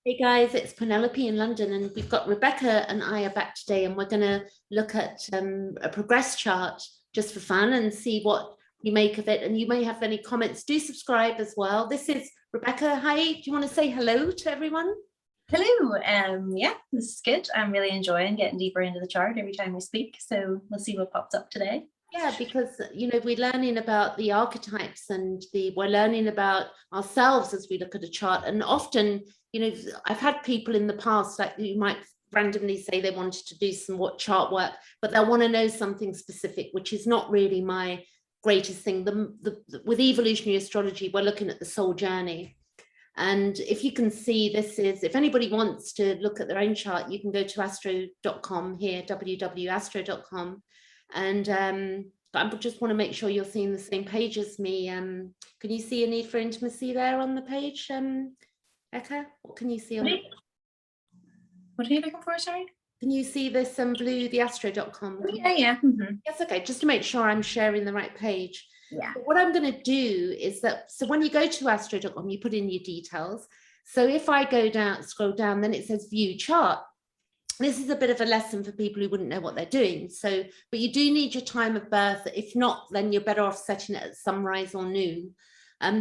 Hey guys, it's Penelope in London, and we've got Rebecca and I are back today, and we're going to look at a progress chart just for fun and see what you make of it. And you may have any comments. Do subscribe as well. This is Rebecca. Hi, do you want to say hello to everyone? Hello. Yeah, this is good. I'm really enjoying getting deeper into the chart every time we speak. So we'll see what pops up today. Yeah, because we're learning about the archetypes and we're learning about ourselves as we look at a chart. And often, I've had people in the past, like you might randomly say they wanted to do some chart work, but they'll want to know something specific, which is not really my greatest thing. With evolutionary astrology, we're looking at the soul journey. And if you can see, if anybody wants to look at their own chart, you can go to astro.com here, www.astro.com. And but I just want to make sure you're seeing the same page as me. Can you see a need for intimacy there on the page, Eka? What can you see on What are you looking for, sorry? Can you see this blue, the astro.com? Oh, yeah. Mm-hmm. Yes, okay, just to make sure I'm sharing the right page. Yeah. But what I'm going to do is so when you go to astro.com, you put in your details. So if I scroll down, then it says view chart. This is a bit of a lesson for people who wouldn't know what they're doing. But you do need your time of birth. If not, then you're better off setting it at sunrise or noon.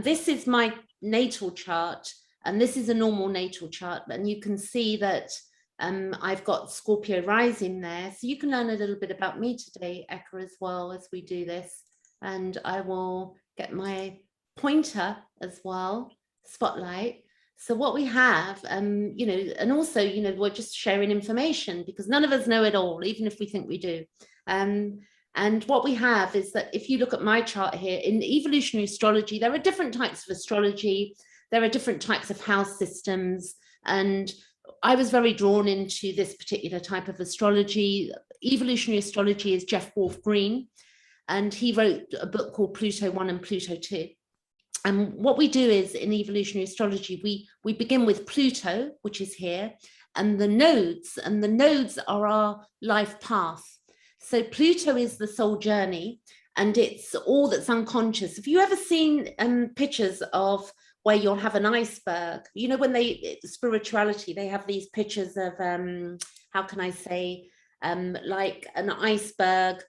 This is my natal chart, and this is a normal natal chart. And you can see that I've got Scorpio rising there. So you can learn a little bit about me today, Eka, as well as we do this. And I will get my pointer as well, spotlight. So what we have, and also, we're just sharing information because none of us know it all, even if we think we do. And what we have is that if you look at my chart here, in evolutionary astrology, there are different types of astrology. There are different types of house systems. And I was very drawn into this particular type of astrology. Evolutionary astrology is Jeff Wolf Green, and he wrote a book called Pluto 1 and Pluto 2. And what we do is in evolutionary astrology, we begin with Pluto, which is here, and the nodes are our life path. So Pluto is the soul journey, and it's all that's unconscious. Have you ever seen pictures of where you'll have an iceberg? When spirituality, they have these pictures of, how can I say, like an iceberg,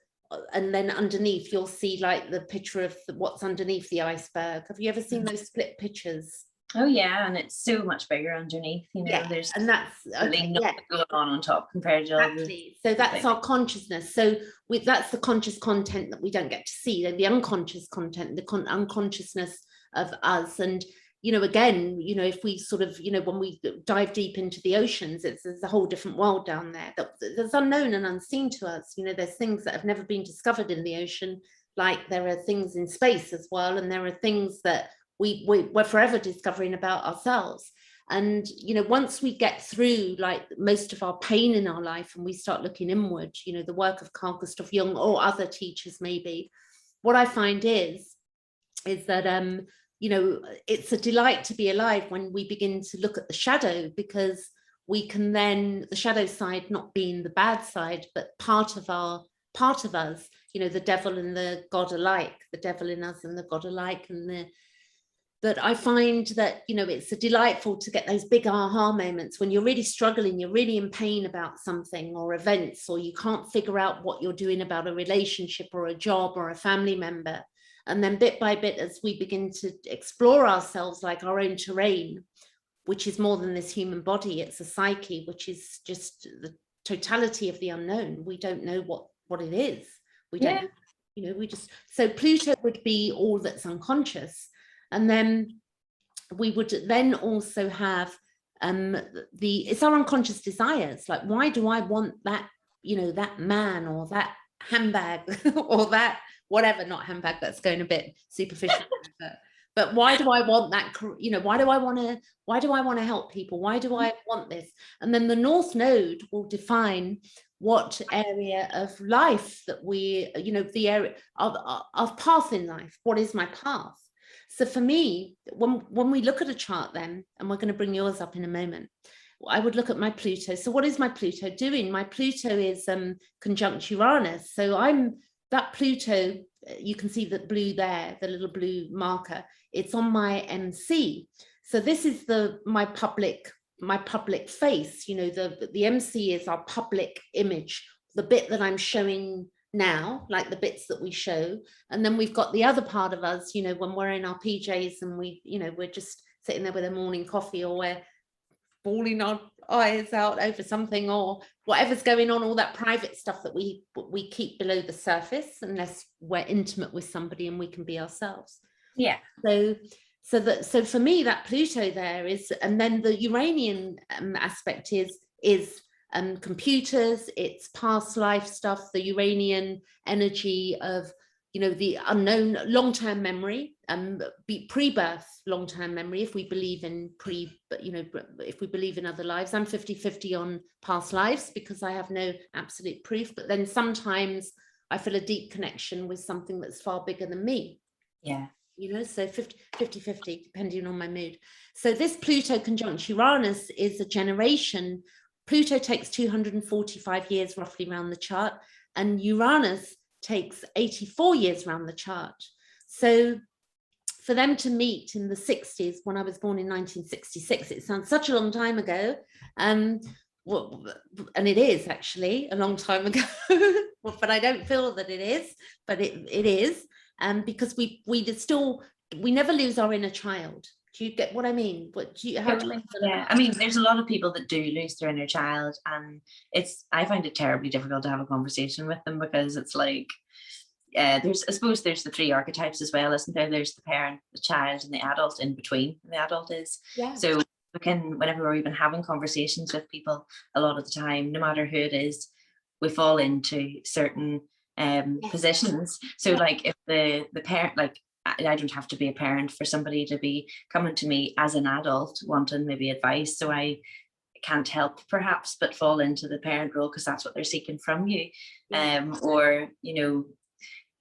and then underneath you'll see like the picture of what's underneath the iceberg. Have you ever seen those split pictures? Oh yeah, and it's so much bigger underneath. Yeah, there's and that's really nothing going on top compared to exactly. So that's our consciousness. So that's the conscious content that we don't get to see, the unconscious content, the unconsciousness of us. And again, if we sort of, when we dive deep into the oceans, there's a whole different world down there that's unknown and unseen to us. There's things that have never been discovered in the ocean, like there are things in space as well, and there are things that we're forever discovering about ourselves. And once we get through like most of our pain in our life and we start looking inward, the work of Carl Gustav Jung or other teachers maybe, what I find is that it's a delight to be alive when we begin to look at the shadow, because we can then, the shadow side not being the bad side, but part of us, the devil and the God alike, the devil in us and the God alike. But I find that, it's a delightful to get those big aha moments when you're really struggling, you're really in pain about something or events, or you can't figure out what you're doing about a relationship or a job or a family member. And then bit by bit, as we begin to explore ourselves like our own terrain, which is more than this human body, it's a psyche, which is just the totality of the unknown. We don't know what it is. We don't, so Pluto would be all that's unconscious. And then we would then also have it's our unconscious desires. Like, why do I want that, that man or that handbag or that whatever, not handbag, that's going a bit superficial. But why do I want that? Why do I want to help people? Why do I want this? And then the North Node will define what area of life that we, the area of path in life. What is my path? So for me, when we look at a chart then, and we're going to bring yours up in a moment, I would look at my Pluto. So what is my Pluto doing? My Pluto is conjunct Uranus. So that Pluto, you can see the blue there, the little blue marker, it's on my MC. So this is my public my public face, you know, the MC is our public image, the bit that I'm showing now, like the bits that we show. And then we've got the other part of us, you know, when we're in our PJs and we, you know, we're just sitting there with a morning coffee, or we're bawling our eyes out over something, or whatever's going on, all that private stuff that we keep below the surface unless we're intimate with somebody and we can be ourselves. Yeah. So for me, that Pluto there is, and then the Uranian aspect is computers, it's past life stuff, the Uranian energy of, you know, the unknown, long-term memory, pre-birth long-term memory, if we believe in if we believe in other lives. I'm 50-50 on past lives because I have no absolute proof, but then sometimes I feel a deep connection with something that's far bigger than me. Yeah. You know, so 50-50, depending on my mood. So this Pluto conjunct Uranus is a generation. Pluto takes 245 years roughly around the chart, and Uranus takes 84 years around the chart. So for them to meet in the 60s, when I was born in 1966, it sounds such a long time ago. Well, and it is actually a long time ago, but I don't feel that it is, but it is. Because we never lose our inner child. Do you get what I mean? Yeah, I mean, there's a lot of people that do lose their inner child, and I find it terribly difficult to have a conversation with them, because it's like, I suppose there's the three archetypes as well, isn't there? There's the parent, the child, and the adult in between. The adult is. Yeah. So whenever we're even having conversations with people, a lot of the time, no matter who it is, we fall into certain positions. So like if the parent, like I don't have to be a parent for somebody to be coming to me as an adult wanting maybe advice, so I can't help perhaps but fall into the parent role because that's what they're seeking from you. Or, you know,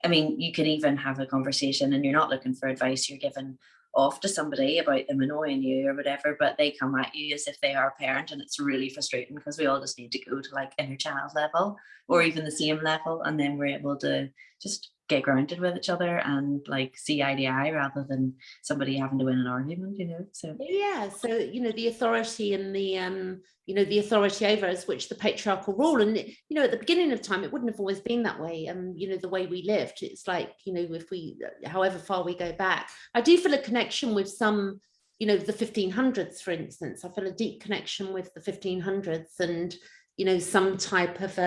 I mean, you could even have a conversation and you're not looking for advice, you're giving off to somebody about them annoying you or whatever, but they come at you as if they are a parent, and it's really frustrating because we all just need to go to like inner child level or even the same level, and then we're able to just get grounded with each other and like see eye to eye rather than somebody having to win an argument, you know. So yeah, so you know, the authority and the you know, the authority over us, which the patriarchal rule, and you know, at the beginning of time it wouldn't have always been that way. You know, the way we lived, it's like, you know, if we, however far we go back, I do feel a connection with some, you know, the 1500s, for instance. I feel a deep connection with the 1500s, and you know, some type of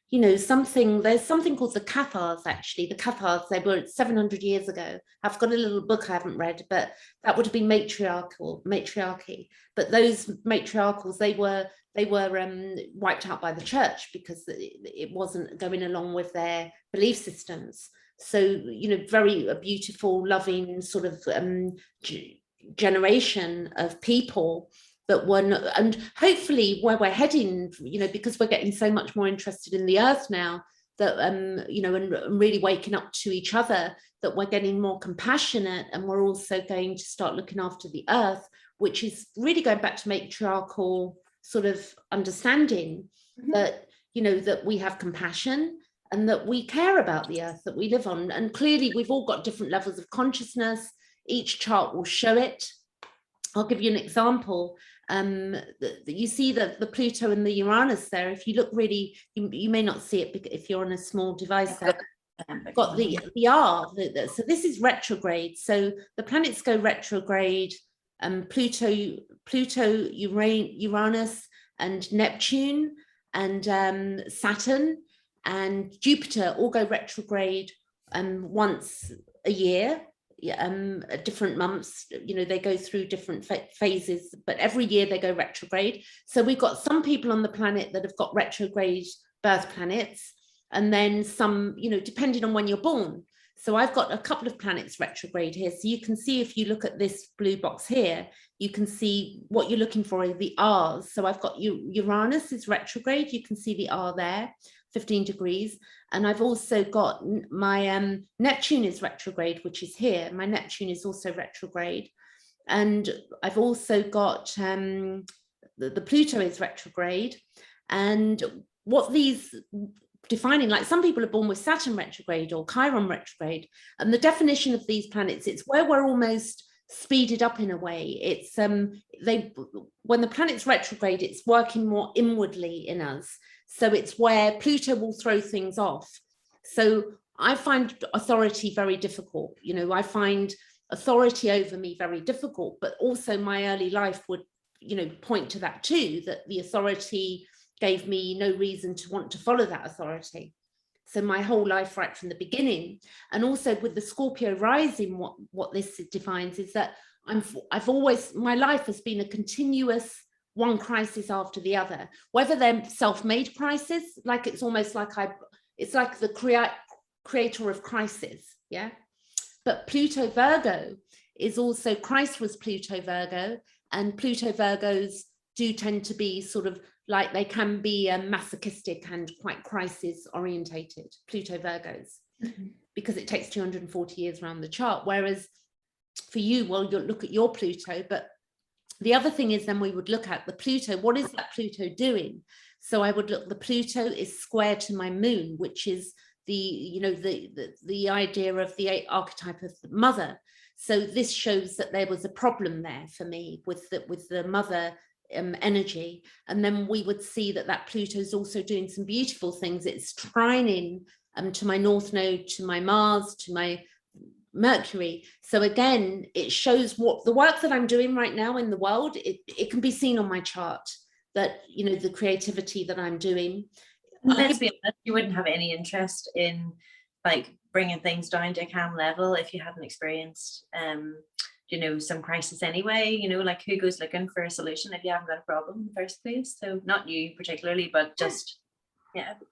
you know, there's something called the Cathars, actually. The Cathars, they were 700 years ago. I've got a little book I haven't read, but that would have been matriarchy. But those matriarchals, they were wiped out by the church because it wasn't going along with their belief systems. So, you know, very beautiful, loving sort of generation of people that one, and hopefully where we're heading, you know, because we're getting so much more interested in the earth now, that you know, and really waking up to each other, that we're getting more compassionate, and we're also going to start looking after the earth, which is really going back to matriarchal sort of understanding, that, you know, that we have compassion and that we care about the earth that we live on. And clearly we've all got different levels of consciousness. Each chart will show it. I'll give you an example. You see the Pluto and the Uranus there. If you look really, you may not see it if you're on a small device there. Got the R. So this is retrograde. So the planets go retrograde. Pluto, Uranus, and Neptune, and Saturn, and Jupiter all go retrograde once a year. At different months, you know, they go through different phases, but every year they go retrograde. So we've got some people on the planet that have got retrograde birth planets, and then some, you know, depending on when you're born. So I've got a couple of planets retrograde here. So you can see, if you look at this blue box here, you can see what you're looking for are the R's. So I've got Uranus is retrograde. You can see the R there, 15 degrees. And I've also got my Neptune is retrograde, which is here. My Neptune is also retrograde. And I've also got the Pluto is retrograde. And what these defining, like some people are born with Saturn retrograde or Chiron retrograde, and the definition of these planets, it's where we're almost speeded up in a way. It's when the planet's retrograde, it's working more inwardly in us. So it's where Pluto will throw things off. So I find authority very difficult. You know, I find authority over me very difficult, but also my early life would, you know, point to that too, that the authority gave me no reason to want to follow that authority. So my whole life right from the beginning, and also with the Scorpio rising, what this defines is that I've always, my life has been a continuous one crisis after the other, whether they're self-made crisis, like it's almost like it's like the creator of crisis, yeah. But Pluto Virgo is also, Christ was Pluto Virgo, and Pluto Virgos do tend to be sort of like, they can be masochistic and quite crisis orientated, Pluto Virgos, because it takes 240 years around the chart. Whereas for you, well, you'll look at your Pluto, but the other thing is then we would look at the Pluto. What is that Pluto doing? So I would look, the Pluto is square to my moon, which is the, you know, the idea of the archetype of the mother. So this shows that there was a problem there for me with the mother energy. And then we would see that Pluto is also doing some beautiful things. It's trining to my North Node, to my Mars, to my Mercury. So again, it shows what the work that I'm doing right now in the world, it can be seen on my chart, that, you know, the creativity that I'm doing. Let's be honest, you wouldn't have any interest in like bringing things down to a calm level if you hadn't experienced you know, some crisis anyway. You know, like who goes looking for a solution if you haven't got a problem in the first place? So not you particularly, but just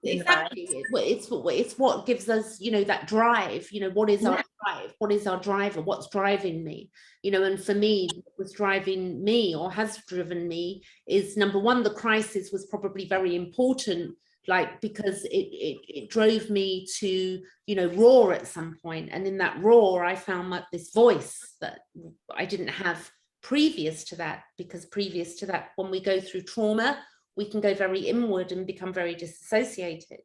exactly. It's what gives us, you know, that drive. You know, what is our drive? What is our driver? What's driving me? You know, and for me, what was driving me or has driven me is, number one, the crisis was probably very important, like because it drove me to, you know, roar at some point. And in that roar, I found this voice that I didn't have previous to that, because previous to that, when we go through trauma, we can go very inward and become very disassociated.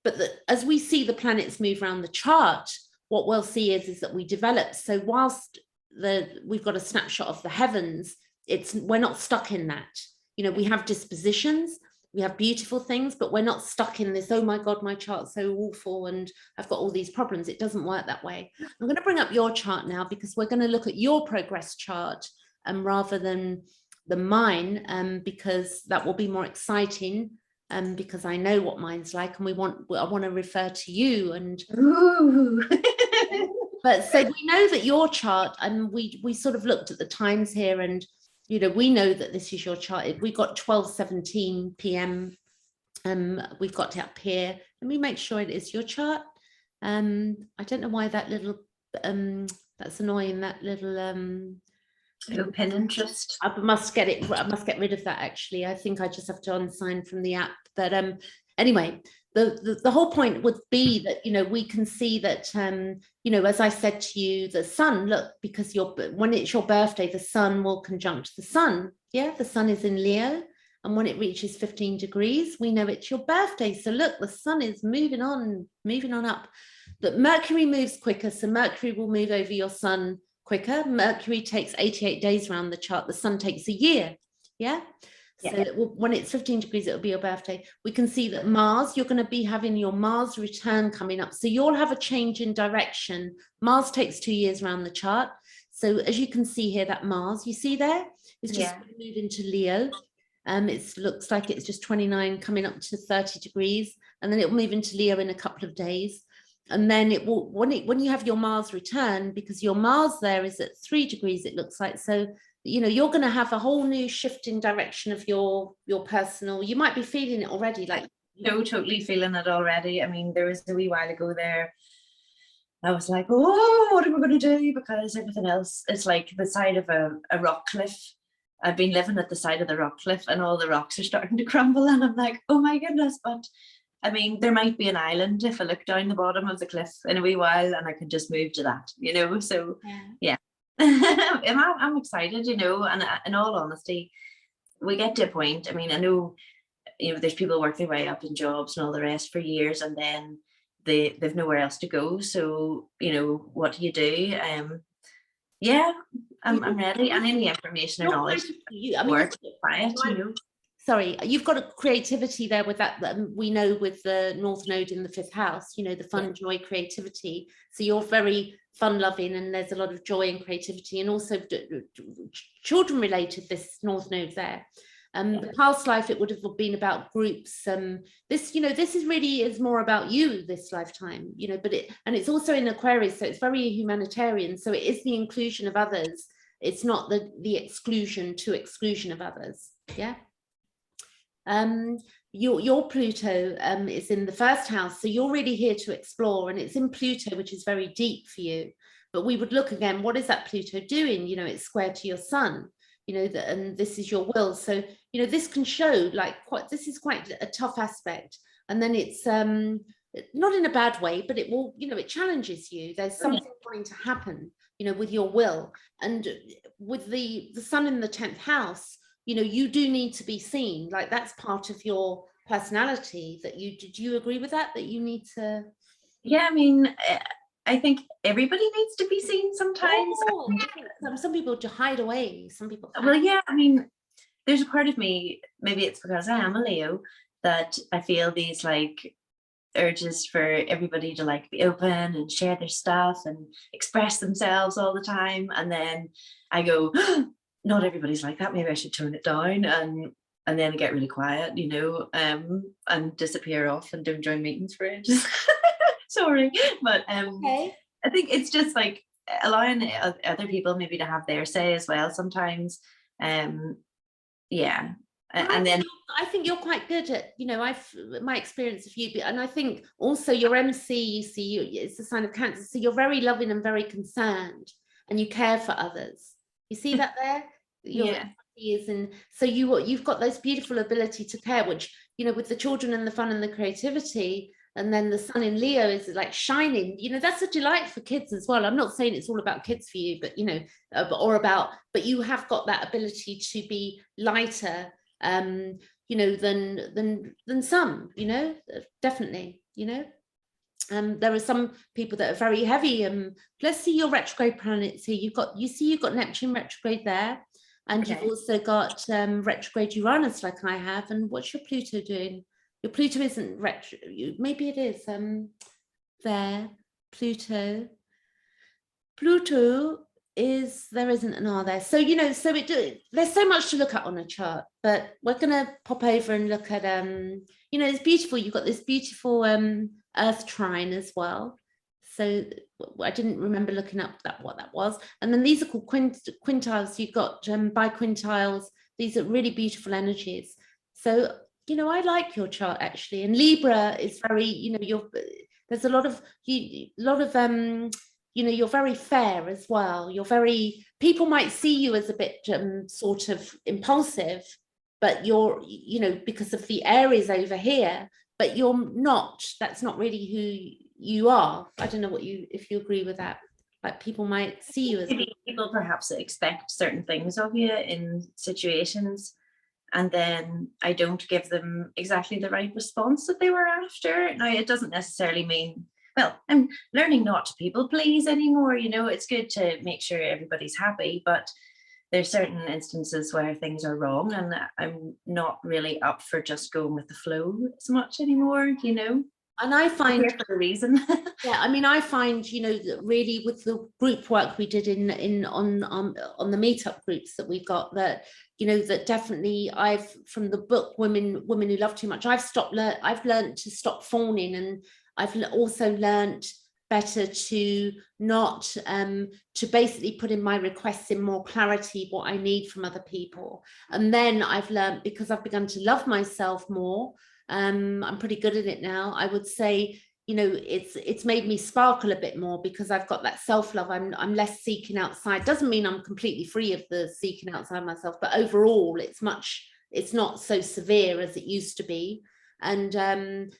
But as we see the planets move around the chart, what we'll see is that we develop. So whilst we've got a snapshot of the heavens, we're not stuck in that. You know, we have dispositions, we have beautiful things, but we're not stuck in this, oh my God, my chart's so awful and I've got all these problems. It doesn't work that way. I'm going to bring up your chart now, because we're going to look at your progress chart rather than mine, because that will be more exciting, because I know what mine's like, and I want to refer to you. And but so we know that your chart, and we sort of looked at the times here, and you know, we know that this is your chart. We got 12:17 p.m. We've got it up here. Let me make sure it is your chart. I don't know why that little that's annoying, that little Pinterest. I must get rid of that, actually. I think I just have to unsign from the app. But anyway, the whole point would be that, you know, we can see that, you know, as I said to you, the sun, look, because when it's your birthday, the sun will conjunct the sun. Yeah, the sun is in Leo. And when it reaches 15 degrees, we know it's your birthday. So look, the sun is moving on up. But Mercury moves quicker. So Mercury will move over your sun quicker. Mercury takes 88 days around the chart. The sun takes a year. Yeah. So when it's 15 degrees, it'll be your birthday. We can see that Mars, you're going to be having your Mars return coming up. So you'll have a change in direction. Mars takes 2 years around the chart. So as you can see here, that Mars, you see there, it's just going to move into Leo. It looks like it's just 29 coming up to 30 degrees. And then it will move into Leo in a couple of days. And then it will, when you have your Mars return, because your Mars there is at 3 degrees, it looks like. So, you know, you're going to have a whole new shift in direction of your personal, you might be feeling it already. Like, no, totally feeling it already. I mean, there was a wee while ago there, I was like, oh, what am I going to do? Because everything else, it's like the side of a rock cliff. I've been living at the side of the rock cliff and all the rocks are starting to crumble. And I'm like, oh my goodness. But I mean, there might be an island if I look down the bottom of the cliff in a wee while, and I can just move to that, you know. So yeah. I'm excited, you know, and in all honesty, we get to a point. I mean, I know, you know, there's people work their way up in jobs and all the rest for years, and then they've nowhere else to go. So, you know, what do? Yeah, I'm ready. And any information or knowledge, work, quiet, you know. Sorry, you've got a creativity there with that we know with the North Node in the 5th house, you know, the fun, joy, creativity. So you're very fun loving, and there's a lot of joy and creativity, and also children related, this North Node there. The past life, it would have been about groups. This, you know, this is really is more about you this lifetime, you know, but it's also in Aquarius, so it's very humanitarian. So it is the inclusion of others. It's not the exclusion of others. Yeah. Your Pluto is in the 1st house, so you're really here to explore, and it's in Pluto, which is very deep for you. But we would look again, what is that Pluto doing? You know, it's square to your sun, you know, and this is your will. So, you know, this can show like this is quite a tough aspect. And then it's not in a bad way, but it will, you know, it challenges you. There's something going to happen, you know, with your will. And with the sun in the 10th house, you know, you do need to be seen. Like that's part of your personality. That do you agree with that you need to? Yeah, I mean, I think everybody needs to be seen sometimes. Some people to hide away, some people well, yeah, I mean, there's a part of me, maybe it's because I am a Leo, that I feel these like urges for everybody to like be open and share their stuff and express themselves all the time, and then I go, not everybody's like that, maybe I should tone it down, and then get really quiet, you know, and disappear off and don't join meetings for ages. Sorry, but okay. I think it's just like allowing other people maybe to have their say as well sometimes. Yeah. And then I think you're quite good at, you know, my experience of you, and I think also your MC, you see, it's a sign of Cancer, so you're very loving and very concerned, and you care for others. You see that there? Yeah. And so you've got this beautiful ability to care, which, you know, with the children and the fun and the creativity, and then the sun in Leo is like shining, you know, that's a delight for kids as well. I'm not saying it's all about kids for you, but, you know, but you have got that ability to be lighter, you know, than some, you know, definitely, you know. There are some people that are very heavy. Let's see your retrograde planets here. You've got Neptune retrograde there, and you've also got retrograde Uranus like I have. And what's your Pluto doing? Your Pluto isn't retro, maybe it is there. Pluto is, there isn't an R there. So, you know, so there's so much to look at on a chart, but we're going to pop over and look at, you know, it's beautiful. You've got this beautiful Earth trine as well. So I didn't remember looking up what that was. And then these are called quintiles. You've got biquintiles. These are really beautiful energies. So, you know, I like your chart actually. And Libra is very, you know, there's a lot of, you know, you're very fair as well. People might see you as a bit sort of impulsive, but you're, you know, because of the Aries over here, but you're not, that's not really who you are. I don't know if you agree with that. Like people might see you as people perhaps expect certain things of you in situations, and then I don't give them exactly the right response that they were after. Now, it doesn't necessarily mean, well, I'm learning not to people please anymore. You know, it's good to make sure everybody's happy, but there's certain instances where things are wrong, and I'm not really up for just going with the flow as much anymore, you know. And I find for a reason. Yeah, I mean, I find, you know, that really with the group work we did on the meetup groups that we've got, that, you know, that definitely from the book Women Who Love Too Much, I've learned to stop fawning, and I've also learned better to not to basically put in my requests in more clarity what I need from other people. And then I've learned, because I've begun to love myself more, I'm pretty good at it now, I would say, you know, it's made me sparkle a bit more because I've got that self-love. I'm less seeking outside. Doesn't mean I'm completely free of the seeking outside myself, but overall it's not so severe as it used to be. And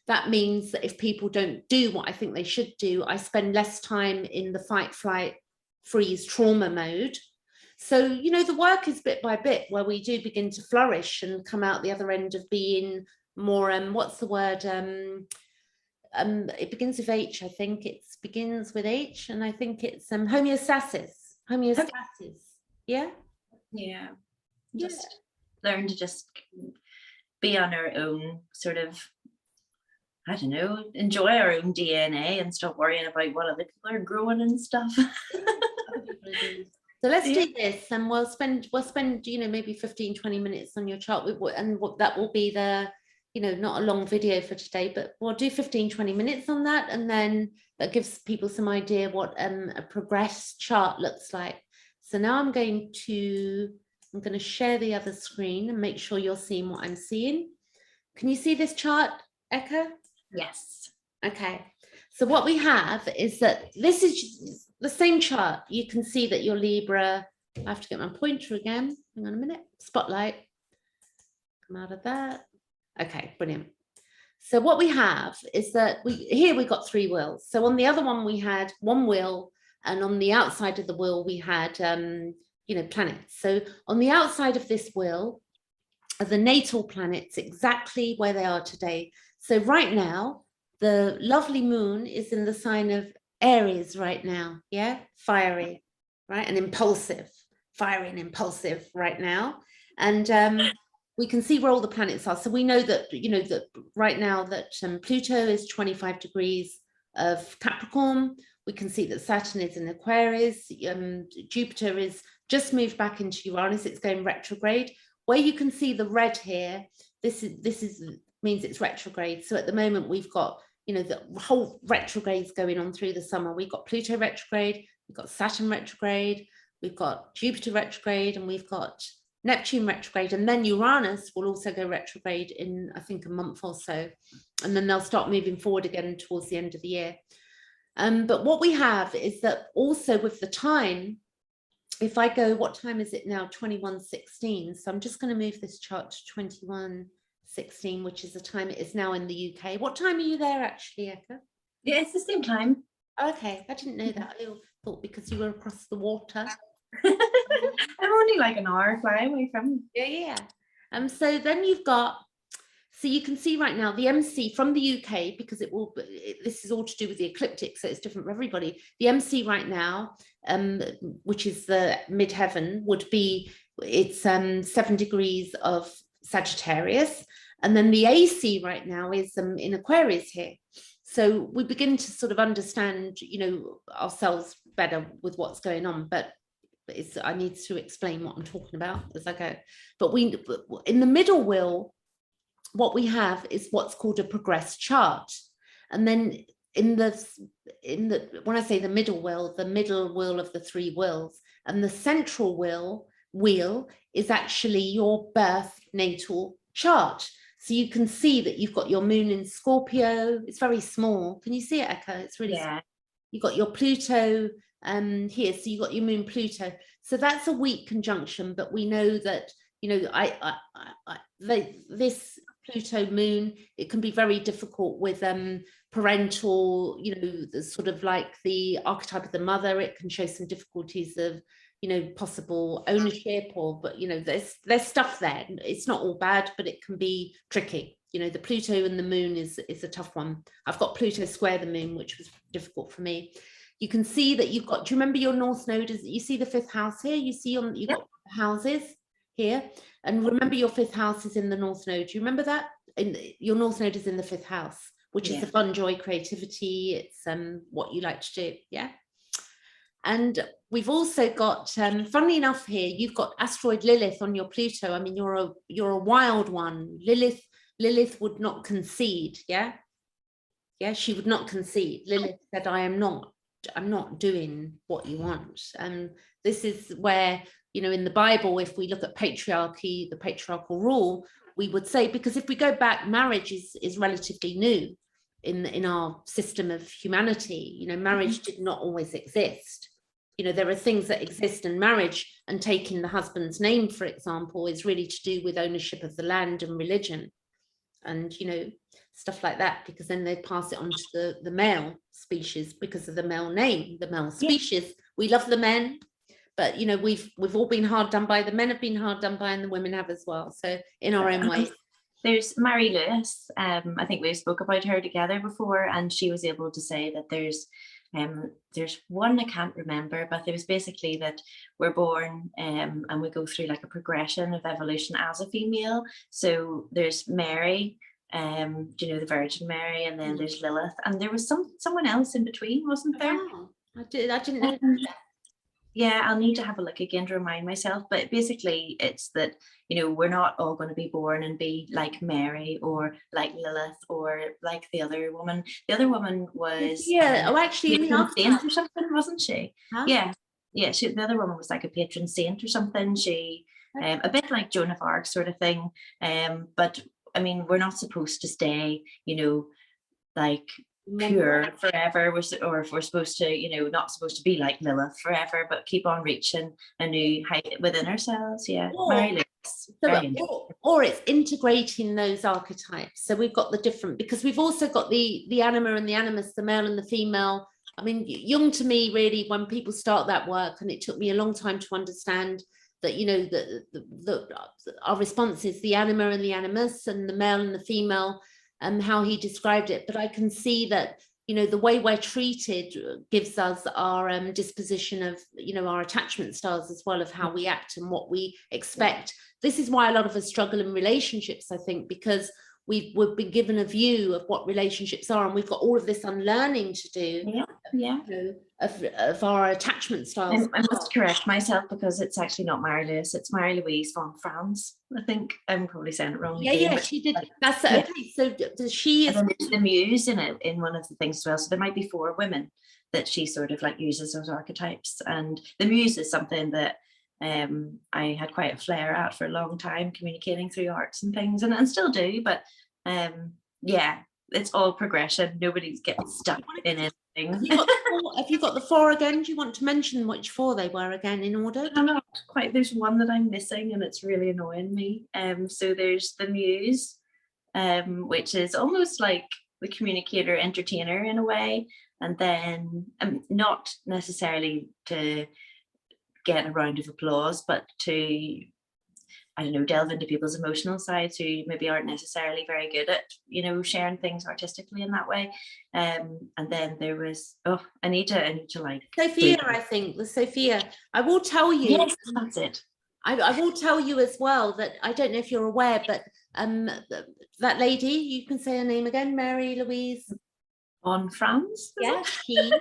that means that if people don't do what I think they should do, I spend less time in the fight, flight, freeze, trauma mode. So, you know, the work is bit by bit where we do begin to flourish and come out the other end of being more, what's the word? It begins with H, I think. It begins with H, and I think it's homeostasis. homeostasis. Yeah. Yeah. Just learn to just be on our own sort of, I don't know, enjoy our own DNA and stop worrying about what other people are growing and stuff. So let's do this, and we'll spend maybe 15-20 minutes on your chart, and that will be the not a long video for today, but we'll do 15-20 minutes on that, and then that gives people some idea what a progressed chart looks like. So now I'm going to share the other screen and make sure you're seeing what I'm seeing. Can you see this chart, Eka? Yes. Okay. So what we have is that this is the same chart. You can see that your Libra, I have to get my pointer again. Hang on a minute. Spotlight. Come out of that. Okay, brilliant. So what we have is that we got 3 wheels. So on the other one, we had 1 wheel, and on the outside of the wheel, we had, planets. So on the outside of this wheel are the natal planets, exactly where they are today. So right now, the lovely moon is in the sign of Aries right now. Yeah, fiery, right? And impulsive, fiery and impulsive right now. And we can see where all the planets are. So we know that, that right now that Pluto is 25 degrees of Capricorn. We can see that Saturn is in Aquarius. Jupiter is just moved back into Uranus. It's going retrograde. Where you can see the red here, this means it's retrograde. So at the moment we've got, the whole retrogrades going on through the summer. We've got Pluto retrograde, we've got Saturn retrograde, we've got Jupiter retrograde, and we've got Neptune retrograde, and then Uranus will also go retrograde in, I think, a month or so, and then they'll start moving forward again towards the end of the year. But what we have is that also with the time, if I go, what time is it now? 21:16. So I'm just going to move this chart to 21:16, which is the time it is now in the UK. What time are you there actually, Eka? Yeah, it's the same time. Okay, I didn't know that. I thought because you were across the water. I'm only like an hour flying away from. Yeah. So then you've got, so you can see right now the MC from the UK, because this is all to do with the ecliptic, so it's different for everybody. The MC right now, which is the midheaven, would be, it's 7 degrees of Sagittarius, and then the AC right now is in Aquarius here. So we begin to sort of understand, ourselves better with what's going on, but I need to explain what I'm talking about as I go. But in the middle wheel, what we have is what's called a progressed chart. And then when I say the middle wheel of the 3 wheels, and the central wheel is actually your birth natal chart. So you can see that you've got your moon in Scorpio. It's very small. Can you see it, Eka? It's really small. You've got your Pluto here. So you've got your moon Pluto. So that's a weak conjunction, but we know that, this Pluto moon, it can be very difficult with parental, the sort of like the archetype of the mother. It can show some difficulties of, possible ownership, but there's stuff there. It's not all bad, but it can be tricky. The Pluto and the moon is a tough one. I've got Pluto square the moon, which was difficult for me. You can see that you've got, do you remember your North Node? You see the 5th house here? You see you've got houses here, and remember your 5th house is in the North Node. Do you remember that? Your North Node is in the 5th house, which is the fun, joy, creativity. It's what you like to do. Yeah. And we've also got, funnily enough, here you've got asteroid Lilith on your Pluto. I mean, you're a wild one. Lilith would not concede. Yeah, she would not concede. Lilith said, I'm not doing what you want. And this is where, in the Bible, if we look at patriarchy, the patriarchal rule, we would say, because if we go back, marriage is relatively new in our system of humanity. Marriage did not always exist. There are things that exist in marriage, and taking the husband's name, for example, is really to do with ownership of the land and religion, and stuff like that, because then they pass it on to the male species because of the male name, the male species. We love the men, but we've all been hard done by. The men have been hard done by, and the women have as well. So in our own way. There's Mary Lewis. I think we spoke about her together before, and she was able to say that there's There's one I can't remember, but it was basically that we're born and we go through like a progression of evolution as a female. So there's Mary, do you know the Virgin Mary, and then there's Lilith, and there was someone else in between, wasn't there? Wow. I didn't know. Yeah, I'll need to have a look again to remind myself. But basically, it's that, we're not all going to be born and be like Mary or like Lilith or like the other woman. The other woman was Actually, patron saint or something, wasn't she? Huh? Yeah, the other woman was like a patron saint or something. She a bit like Joan of Arc sort of thing. But I mean, we're not supposed to stay, like pure forever, or if we're supposed to, not supposed to be like Lilith forever, but keep on reaching a new height within ourselves. Yeah. Or it's integrating those archetypes. So we've got the different, because we've also got the anima and the animus, the male and the female. I mean, Jung, to me, really, when people start that work, and it took me a long time to understand that, our response is the anima and the animus, and the male and the female, and how he described it. But I can see that, the way we're treated gives us our disposition of, our attachment styles as well, of how we act and what we expect. This is why a lot of us struggle in relationships, I think, because we've been given a view of what relationships are, and we've got all of this unlearning to do. Of our attachment styles. I must correct myself, because it's actually not Mary Louise, it's Mary Louise von Franz. I think I'm probably saying it wrong again. She did. That's okay. So she is. And then there's the muse in it, in one of the things as well. So there might be 4 women that she sort of like uses those archetypes. And the muse is something that I had quite a flair at for a long time, communicating through arts and things, and still do. But it's all progression. Nobody's getting stuck in anything. Have you got the 4 again? Do you want to mention which 4 they were again in order? I'm not quite. There's one that I'm missing, and it's really annoying me. So there's the muse, which is almost like the communicator, entertainer in a way, and then not necessarily to get a round of applause, but to, I don't know, delve into people's emotional sides who maybe aren't necessarily very good at, sharing things artistically in that way. And then there was, I need to like Sophia, I think, the Sophia. I will tell you. Yes, that's it. I will tell you as well that I don't know if you're aware, but that lady, you can say her name again, Mary Louise von Franz. Yeah, she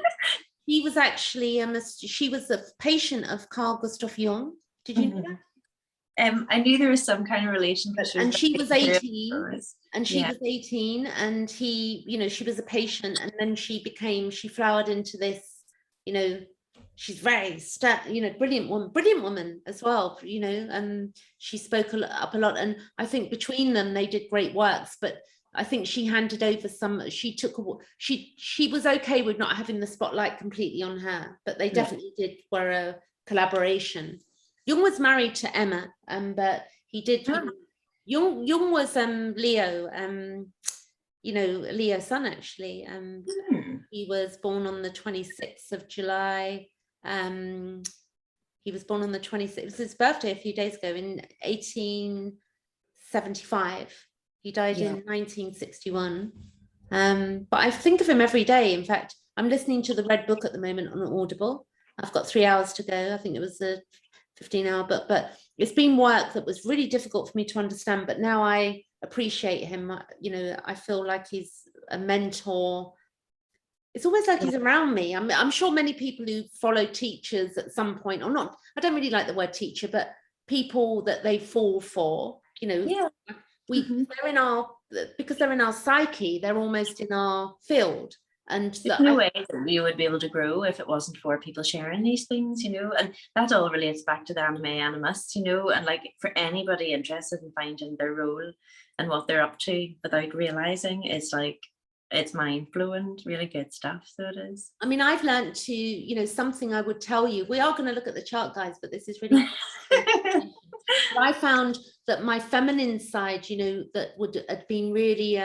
was actually she was a patient of Carl Gustav Jung. Did you know that? I knew there was some kind of relation, and she was 18, and she was 18, and he, she was a patient, and then she flowered into this, she's very brilliant woman as well, and she spoke up a lot, and I think between them they did great works. But I think she handed over she was okay with not having the spotlight completely on her, but they definitely were a collaboration. Jung was married to Emma, but he did. Jung was Leo, Leo sun actually. He was born on the 26th of July. He was born on the 26th. It was his birthday a few days ago in 1875. He died in 1961. But I think of him every day. In fact, I'm listening to the Red Book at the moment on Audible. I've got 3 hours to go. I think it was a 15-hour book, but it's been work that was really difficult for me to understand. But now I appreciate him. I feel like he's a mentor. It's almost like he's around me. I'm sure many people who follow teachers at some point, or not, I don't really like the word teacher, but people that they fall for, they're in our, because they're in our psyche, they're almost in our field. And there's no way that you would be able to grow if it wasn't for people sharing these things, and that all relates back to the anime animus, and like for anybody interested in finding their role and what they're up to without realizing, it's like, it's mind-blowing, really good stuff. So it is. I mean, I've learned to, something I would tell you, we are going to look at the chart, guys, but this is really I found that my feminine side, that had been really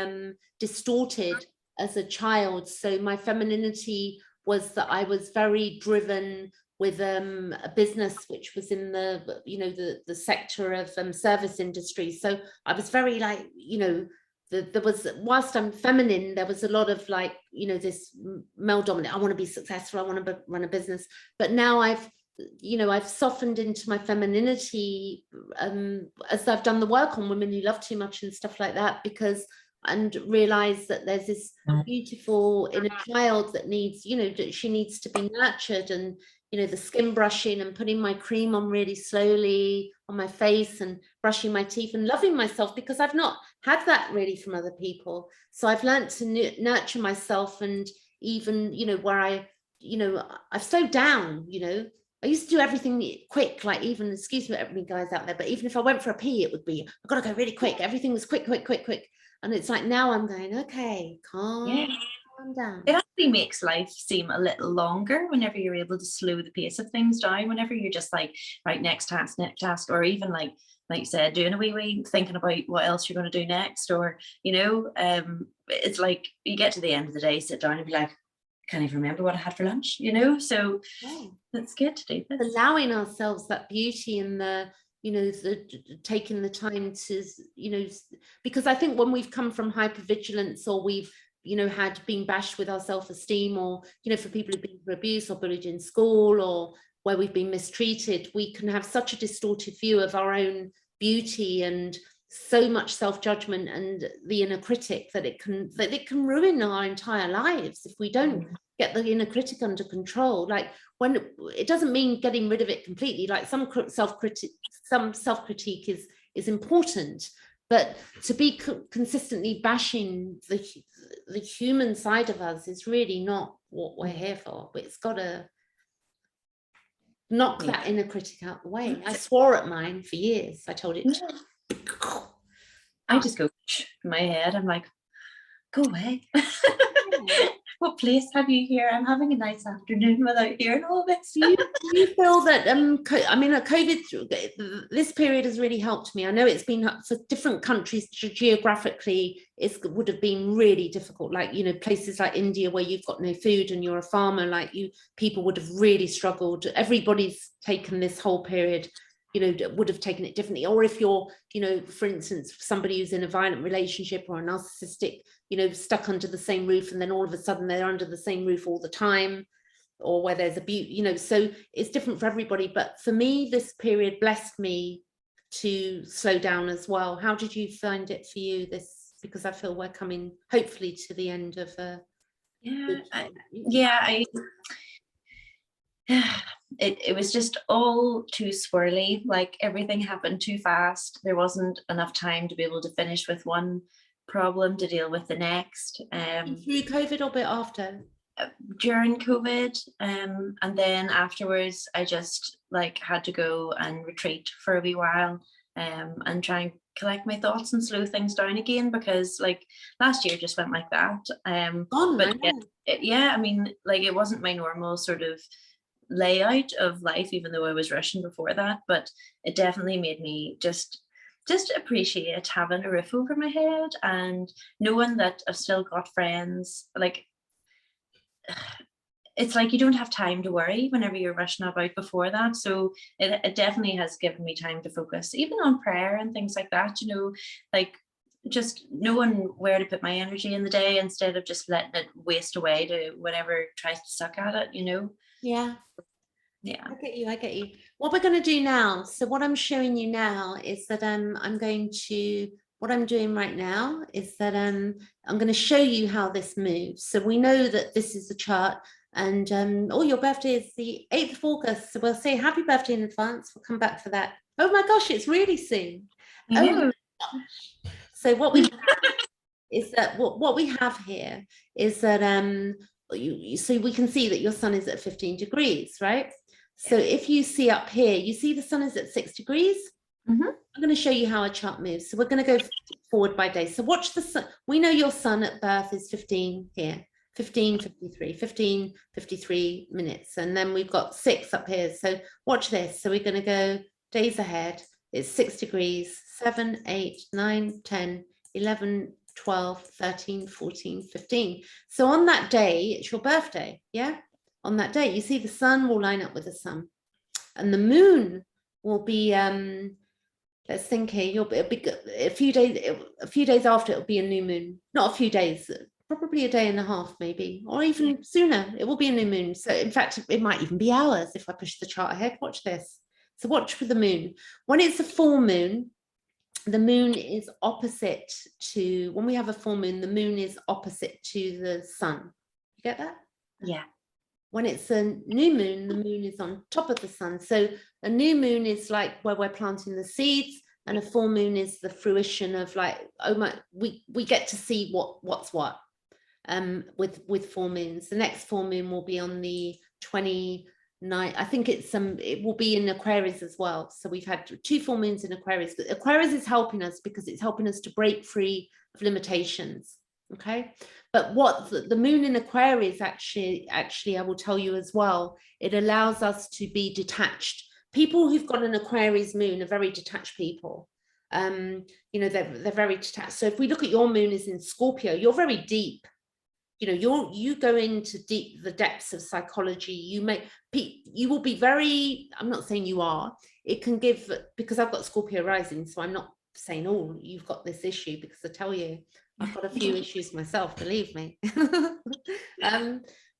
distorted as a child. So my femininity was that I was very driven with a business which was in the the sector of service industry. So I was very like there was, whilst I'm feminine, there was a lot of like, you know, this male dominant, I want to be successful, I want to run a business. But now I've, you know, I've softened into my femininity as I've done the work on women who love too much and stuff like that, because, and realize that there's this beautiful inner child that needs, you know, that she needs to be nurtured. And, you know, the skin brushing and putting my cream on really slowly on my face and brushing my teeth and loving myself, because I've not had that really from other people. So I've learned to nurture myself. And even, you know, where I, you know, I've slowed down, you know, I used to do everything quick, like even, excuse me, every guys out there, but even if I went for a pee, it would be, I've got to go really quick. Everything was quick, quick, quick, quick. And it's like, now I'm going, okay, calm down. It actually makes life seem a little longer whenever you're able to slow the pace of things down, whenever you're just like, right, next task, or even like you said, doing a wee, thinking about what else you're going to do next, or, you know, it's like you get to the end of the day, sit down and be like, can't even remember what I had for lunch, you know. So that's good to do this. Allowing ourselves that beauty and the, you know, taking the time to, you know, because I think when we've come from hypervigilance, or we've, you know, had been bashed with our self-esteem, or, you know, for people who've been abused or bullied in school, or where we've been mistreated, we can have such a distorted view of our own beauty and so much self-judgment and the inner critic that it can ruin our entire lives if we don't get the inner critic under control. Like, when it doesn't mean getting rid of it completely, like some self-critique is important, but to be consistently bashing the human side of us is really not what we're here for. But it's got to knock that inner critic out the way. I swore at mine for years. I told it I just go in my head. I'm like, go away. What place have you here? I'm having a nice afternoon without hearing all this. Do you feel that I mean, COVID, this period has really helped me. I know it's been for different countries geographically, it would have been really difficult. Like, you know, places like India where you've got no food and you're a farmer, like people would have really struggled. Everybody's taken this whole period, you know, would have taken it differently. Or if you're, you know, for instance, somebody who's in a violent relationship or a narcissistic, you know, stuck under the same roof, and then all of a sudden they're under the same roof all the time, or where there's abuse, you know, so it's different for everybody. But for me, this period blessed me to slow down as well. How did you find it for you, this? Because I feel we're coming hopefully to the end of it was just all too swirly. Like, everything happened too fast. There wasn't enough time to be able to finish with one problem to deal with the next. Through COVID or a bit after? During COVID, and then afterwards I just like had to go and retreat for a wee while, and try and collect my thoughts and slow things down again, because like last year just went like that. But yeah, I mean, like, it wasn't my normal sort of layout of life, even though I was rushing before that, but it definitely made me just appreciate having a roof over my head and knowing that I've still got friends. Like, it's like you don't have time to worry whenever you're rushing about before that. So it definitely has given me time to focus, even on prayer and things like that, you know, like just knowing where to put my energy in the day instead of just letting it waste away to whenever tries to suck at it, you know. Yeah, I get you. What we're going to do now, so what I'm showing you now is that what I'm doing right now is that I'm going to show you how this moves. So we know that this is the chart, and your birthday is the 8th of August, so we'll say happy birthday in advance. We'll come back for that. Oh my gosh, it's really soon. Yeah. Oh my gosh. So what we is that what we have here is that so we can see that your sun is at 15 degrees, right? So if you see up here, you see the sun is at 6 degrees. I'm going to show you how a chart moves. So we're going to go forward by day. So watch the sun. We know your sun at birth is 15 here, 15:53 minutes. And then we've got 6 up here. So watch this. So we're going to go days ahead. It's 6 degrees, 7, 8, 9, 10, 11, 12, 13, 14, 15. So on that day, it's your birthday. Yeah. On that day, you see the sun will line up with the sun, and the moon will be let's think here. It'll be a few days after, it'll be a new moon. Not a few days, probably a day and a half, maybe, or even sooner. It will be a new moon. So in fact, it might even be hours if I push the chart ahead. Watch this. So watch for the moon. When it's a full moon, the moon is opposite to, when we have a full moon, the moon is opposite to the sun. You get that? Yeah. When it's a new moon, the moon is on top of the sun. So a new moon is like where we're planting the seeds, and a full moon is the fruition of like, oh my, we get to see what's what with full moons. The next full moon will be on the 29th. I think it will be in Aquarius as well. So we've had 2 full moons in Aquarius. But Aquarius is helping us because it's helping us to break free of limitations. Okay, but what the moon in Aquarius actually I will tell you as well, it allows us to be detached. People who've got an Aquarius moon are very detached people. You know, they're very detached. So if we look at your moon is in Scorpio, you're very deep. You know, you go into the depths of psychology. You will be very, I'm not saying you are, it can give, because I've got Scorpio rising, so I'm not saying, oh, you've got this issue, because I tell you, I've got a few issues myself, believe me. But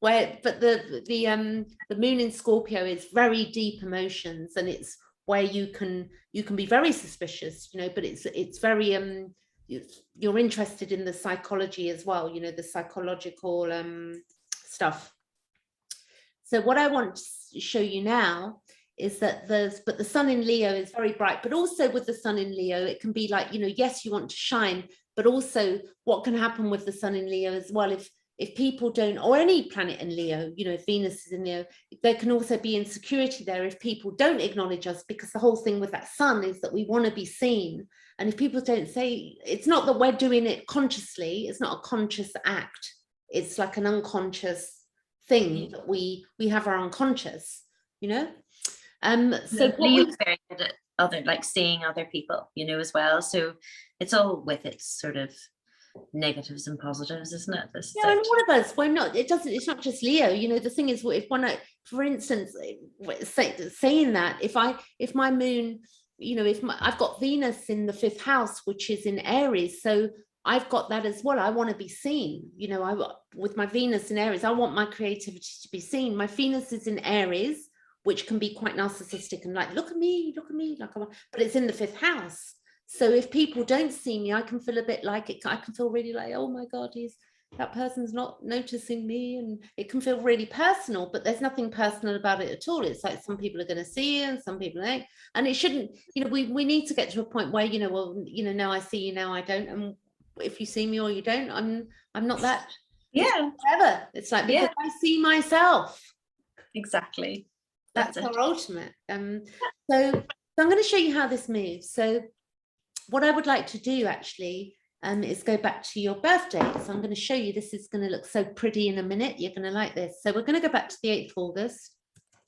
the moon in Scorpio is very deep emotions, and it's where you can be very suspicious, you know, but it's very you're interested in the psychology as well, you know, the psychological stuff. So what I want to show you now is that the sun in Leo is very bright, but also with the sun in Leo, it can be like, you know, yes, you want to shine, but also what can happen with the sun in Leo as well, if people don't, or any planet in Leo, you know, if Venus is in Leo, there can also be insecurity there if people don't acknowledge us, because the whole thing with that sun is that we want to be seen. And if people don't say, it's not that we're doing it consciously, it's not a conscious act, it's like an unconscious thing that we have our unconscious, you know. So Leo's very good at other, like seeing other people, you know, as well. So it's all with its sort of negatives and positives, isn't it? Yeah, and all of us, we're not, it's not just Leo, you know. The thing is, if one, for instance, saying that, if my moon, you know, I've got Venus in the 5th house, which is in Aries, so I've got that as well. I want to be seen, you know. With my Venus in Aries, I want my creativity to be seen. My Venus is in Aries, which can be quite narcissistic and like, look at me, like, but it's in the 5th house. So if people don't see me, I can feel a bit like it. I can feel really like, oh my God, that person's not noticing me, and it can feel really personal. But there's nothing personal about it at all. It's like some people are going to see you, and some people ain't. And it shouldn't. You know, we need to get to a point where, you know, well, you know, now I see you, now I don't, and if you see me or you don't, I'm not that. Yeah. Forever. It's like, because I see myself. Exactly. That's our ultimate. So I'm going to show you how this moves. So what I would like to do actually is go back to your birthday. So I'm going to show you, this is going to look so pretty in a minute. You're going to like this. So we're going to go back to the 8th of August.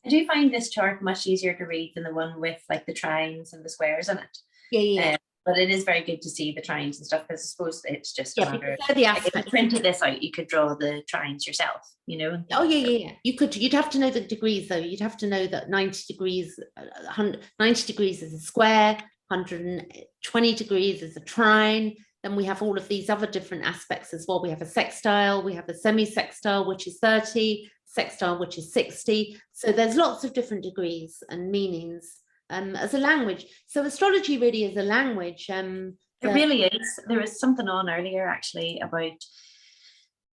I do find this chart much easier to read than the one with like the trines and the squares in it. Yeah. But it is very good to see the trines and stuff, because I suppose it's just a matter of, like, if you printed this out, you could draw the trines yourself, you know. Oh yeah. You'd have to know the degrees though. You'd have to know that 90 degrees is a square, 120 degrees is a trine. Then we have all of these other different aspects as well. We have a sextile, we have a semi-sextile, which is 30, sextile, which is 60. So there's lots of different degrees and meanings as a language. So astrology really is a language. It really is. There was something on earlier actually about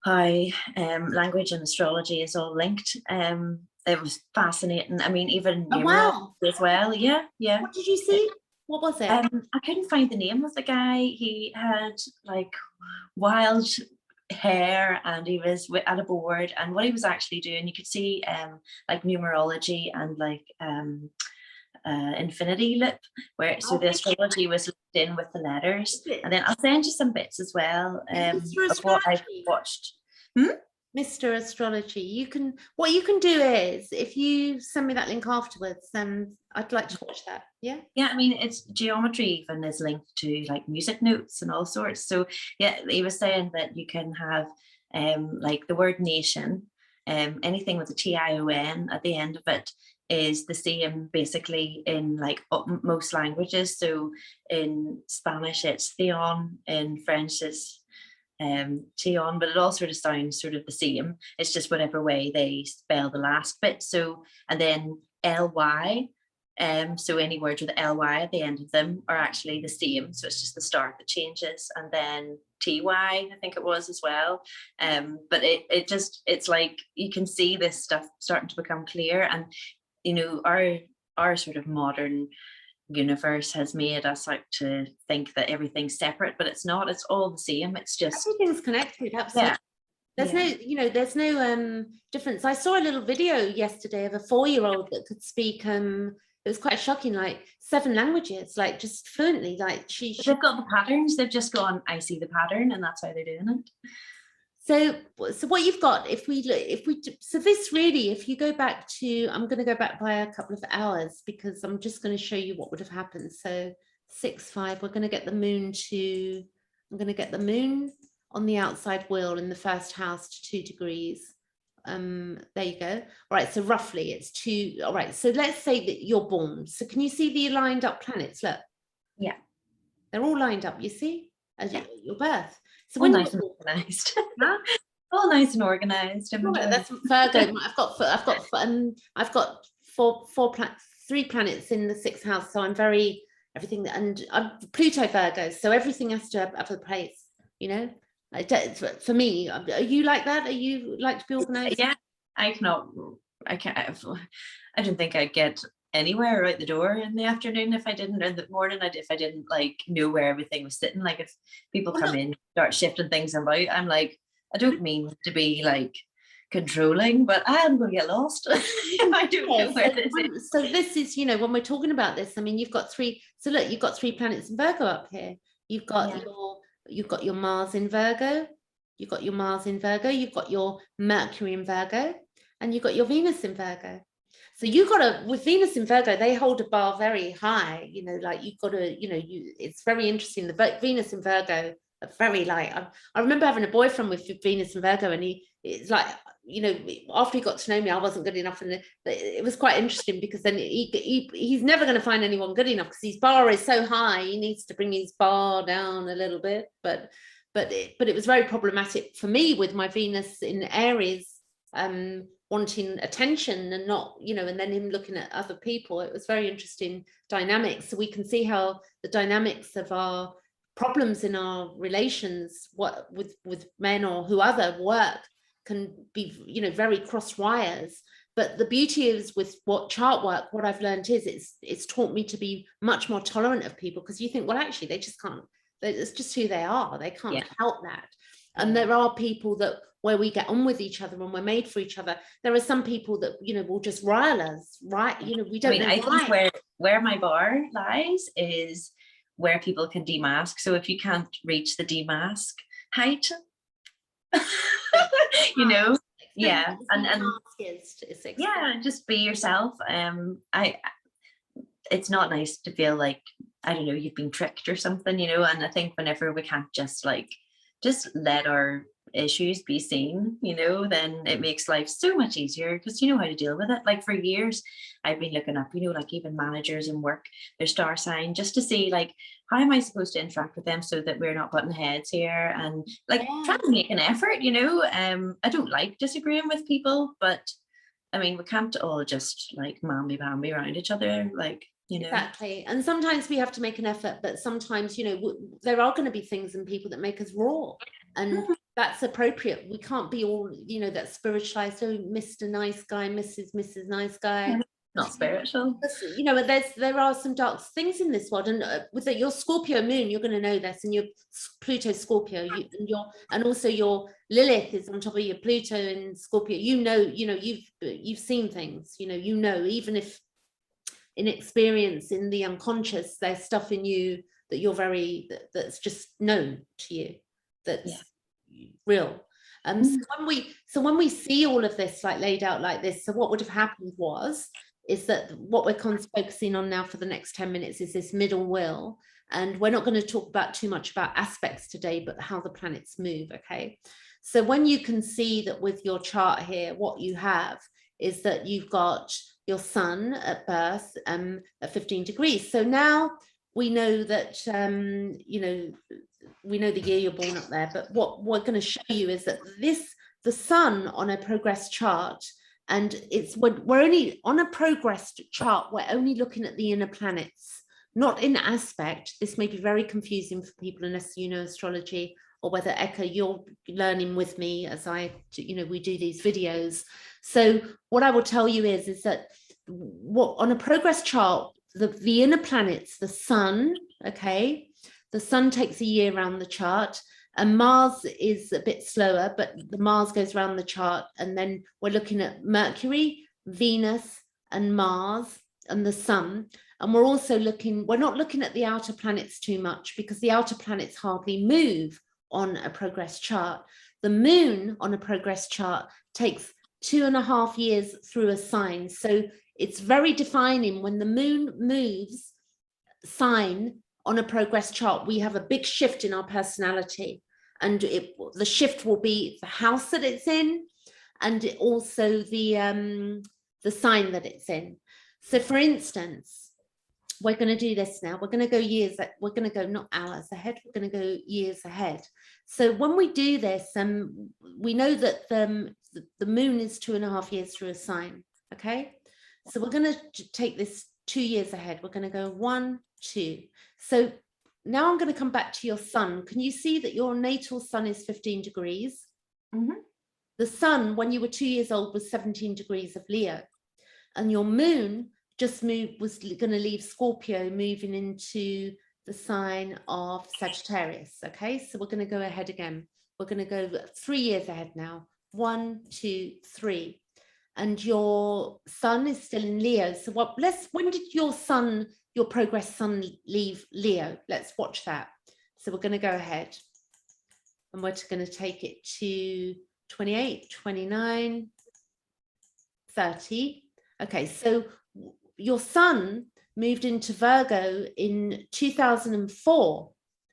how language and astrology is all linked. It was fascinating. I mean, even numerology as well. Yeah. What did you see? What was it? I couldn't find the name of the guy. He had like wild hair, and he was at a board, and what he was actually doing, you could see like numerology and like infinity loop, where so the astrology was linked in with the letters. And then I'll send you some bits as well of what I've watched. Mr. Astrology, what you can do is, if you send me that link afterwards, I'd like to watch that. Yeah, I mean, it's geometry even is linked to like music notes and all sorts. So yeah, he was saying that you can have like the word nation, anything with a TION at the end of it is the same basically in like most languages. So in Spanish it's theon, in French it's Tion, but it all sort of sounds sort of the same. It's just whatever way they spell the last bit. So, and then ly, so any words with ly at the end of them are actually the same. So it's just the start that changes, and then ty, I think it was as well. But it just, it's like you can see this stuff starting to become clear, and you know, our sort of modern universe has made us like to think that everything's separate, but it's not. It's all the same. It's just everything's connected. Absolutely. yeah. There's no, you know, there's no difference. I saw a little video yesterday of a 4-year-old that could speak. It was quite shocking, like 7 languages, like just fluently. Like They've got the patterns. They've just gone, I see the pattern, and that's how they're doing it. So what you've got, so this really, if you go back to, I'm going to go back by a couple of hours because I'm just going to show you what would have happened. So 6-5, we're going to get the moon to, I'm going to get the moon on the outside wheel in the first house to 2 degrees. There you go. All right, so roughly it's 2. All right, so let's say that you're born. So can you see the lined up planets? Look. Yeah. They're all lined up, you see, as your birth. So all when nice and organized. Huh? All nice and organized. That's Virgo. I've got 3 planets in the 6th house, so I'm very everything, and I'm Pluto Virgo, so everything has to have a place, you know. For me, are you like that? Are you like to be organized? Yeah, I don't think I'd get anywhere out the door in the afternoon if I didn't, or in the morning if I didn't like know where everything was sitting. Like if people come in, start shifting things about, I'm like, I don't mean to be like controlling, but I'm going to get lost if I don't know where this is. So this is, you know, when we're talking about this, I mean, you've got 3. So look, you've got 3 planets in Virgo up here. You've got you've got your Mars in Virgo. You've got your Mars in Virgo. You've got your Mercury in Virgo, and you've got your Venus in Virgo. So you've got to, with Venus in Virgo, they hold a bar very high, you know, like you've got to, you know, it's very interesting. The Venus in Virgo are very like, I remember having a boyfriend with Venus in Virgo, and it's like, you know, after he got to know me, I wasn't good enough. And it was quite interesting because then he's never going to find anyone good enough because his bar is so high. He needs to bring his bar down a little bit. But it was very problematic for me with my Venus in Aries, wanting attention and not, you know, and then him looking at other people. It was very interesting dynamics. So we can see how the dynamics of our problems in our relations, what with men or who other work, can be, you know, very cross wires. But the beauty is with what chart work, what I've learned is it's taught me to be much more tolerant of people, because you think, well, actually they just can't, it's just who they are, they can't help that. And there are people that where we get on with each other and we're made for each other. There are some people that, you know, will just rile us, right? You know, we don't know. I think where my bar lies is where people can demask. So if you can't reach the demask height, you know, and just be yourself. It's not nice to feel like, I don't know, you've been tricked or something, you know. And I think whenever we can't just let our issues be seen, you know, then it makes life so much easier because you know how to deal with it. Like for years I've been looking up, you know, like even managers in work, their star sign, just to see like, how am I supposed to interact with them so that we're not butting heads here, and like trying to make an effort, you know. I don't like disagreeing with people, but I mean, we can't all just like mamby-bamby around each other, like, you know. Exactly. And sometimes we have to make an effort, but sometimes, you know, there are going to be things and people that make us raw, and that's appropriate. We can't be all, you know, that spiritualized, oh, Mr. Nice Guy, Mrs. Nice Guy. Not spiritual. You know, there are some dark things in this world, and with your Scorpio moon, you're going to know this, and your Pluto Scorpio, and also your Lilith is on top of your Pluto and Scorpio. You know, you've seen things, you know, even if in experience in the unconscious, there's stuff in you that you're that's just known to you, that's real. So when we see all of this like laid out like this, so what would have happened is that what we're focusing on now for the next 10 minutes is this middle will, and we're not going to talk about too much about aspects today, but how the planets move. Okay, so when you can see that with your chart here, what you have is that you've got your sun at birth at 15 degrees. So now we know that, you know, we know the year you're born up there, but what we're going to show you is that the sun on a progress chart, and we're only on a progress chart, we're only looking at the inner planets, not in aspect. This may be very confusing for people unless you know astrology, or whether Eka, you're learning with me as we do these videos. So what I will tell you is that on a progress chart, the inner planets, the sun, okay, the sun takes a year around the chart, and Mars is a bit slower, but the Mars goes around the chart, and then we're looking at Mercury, Venus, and Mars, and the sun. And we're also we're not looking at the outer planets too much, because the outer planets hardly move on a progress chart. The moon on a progress chart takes 2.5 years through a sign. So it's very defining. When the moon moves sign on a progress chart, we have a big shift in our personality, and the shift will be the house that it's in, and also the sign that it's in. So for instance, we're going to do this now. We're going to go we're going to go not hours ahead, we're going to go years ahead. So when we do this, we know that the moon is 2.5 years through a sign, okay? So we're going to take this 2 years ahead. We're going to go 1, 2. So now I'm going to come back to your sun. Can you see that your natal sun is 15 degrees? Mm-hmm. The sun, when you were 2 years old, was 17 degrees of Leo. And your moon just was going to leave Scorpio, moving into the sign of Sagittarius. Okay, so we're going to go ahead again. We're going to go 3 years ahead now. 1, 2, 3. And your sun is still in Leo. So when did your progress sun leave Leo? Let's watch that. So we're going to go ahead, and we're going to take it to 28, 29, 30. Okay, so your sun moved into Virgo in 2004.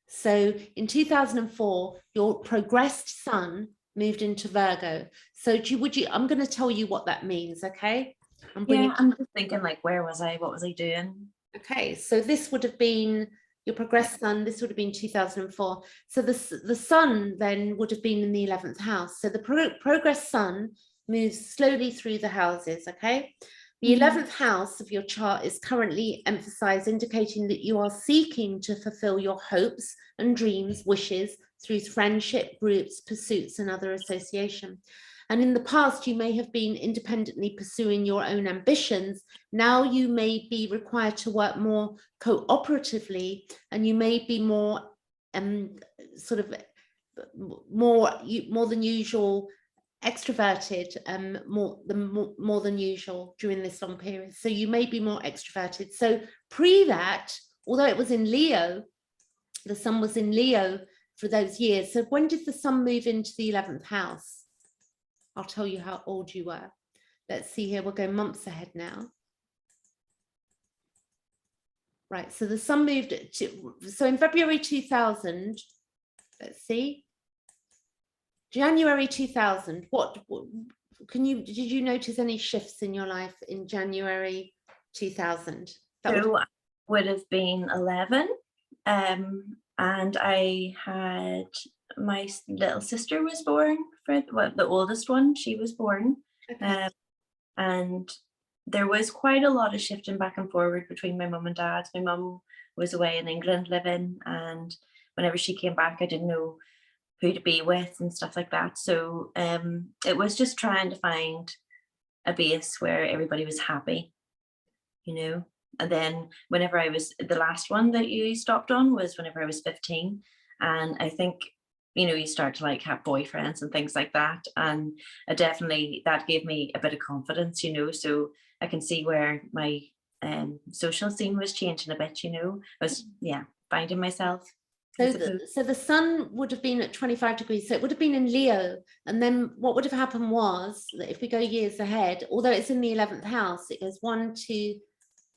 So in 2004, your progressed sun moved into Virgo. So I'm going to tell you what that means, okay? I'm just thinking, like, where was I? What was I doing? Okay, so this would have been your progressed sun. This would have been 2004. So the sun then would have been in the 11th house. So the progressed sun moves slowly through the houses, okay? The 11th house of your chart is currently emphasized, indicating that you are seeking to fulfill your hopes and dreams, wishes through friendship, groups, pursuits, and other association. And in the past, you may have been independently pursuing your own ambitions. Now you may be required to work more cooperatively, and you may be more more than usual extroverted, more than usual during this long period. So you may be more extroverted. So pre that, although it was in Leo, the sun was in Leo for those years. So when did the sun move into the 11th house? I'll tell you how old you were. Let's see here. We'll go months ahead now. Right. So the sun moved so in February 2000, let's see. January 2000, did you notice any shifts in your life in January 2000? So I would have been 11, and I had, my little sister was born, the oldest one, she was born. Okay. And there was quite a lot of shifting back and forward between my mum and dad. My mum was away in England living, and whenever she came back, I didn't know who to be with and stuff like that. So it was just trying to find a base where everybody was happy, you know. And then whenever I was, the last one that you stopped on was whenever I was 15. And I think, you know, you start to like have boyfriends and things like that. And that gave me a bit of confidence, you know. So I can see where my social scene was changing a bit, you know. I was, finding myself. So the sun would have been at 25 degrees. So it would have been in Leo. And then what would have happened was that if we go years ahead, although it's in the 11th house, it goes 1, 2.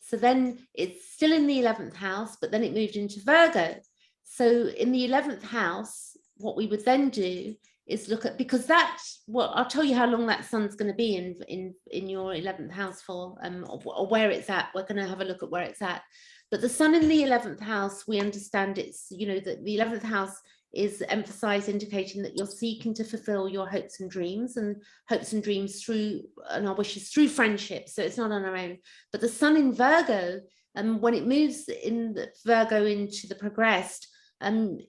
So then it's still in the 11th house, but then it moved into Virgo. So in the 11th house, what we would then do is look at, because that's what I'll tell you how long that sun's going to be in your 11th house for, or where it's at. We're going to have a look at where it's at. But the sun in the 11th house, we understand it's, you know, that the 11th house is emphasized, indicating that you're seeking to fulfill your hopes and dreams through, and our wishes through friendship. So it's not on our own. But the sun in Virgo, when it moves in the Virgo into the progressed,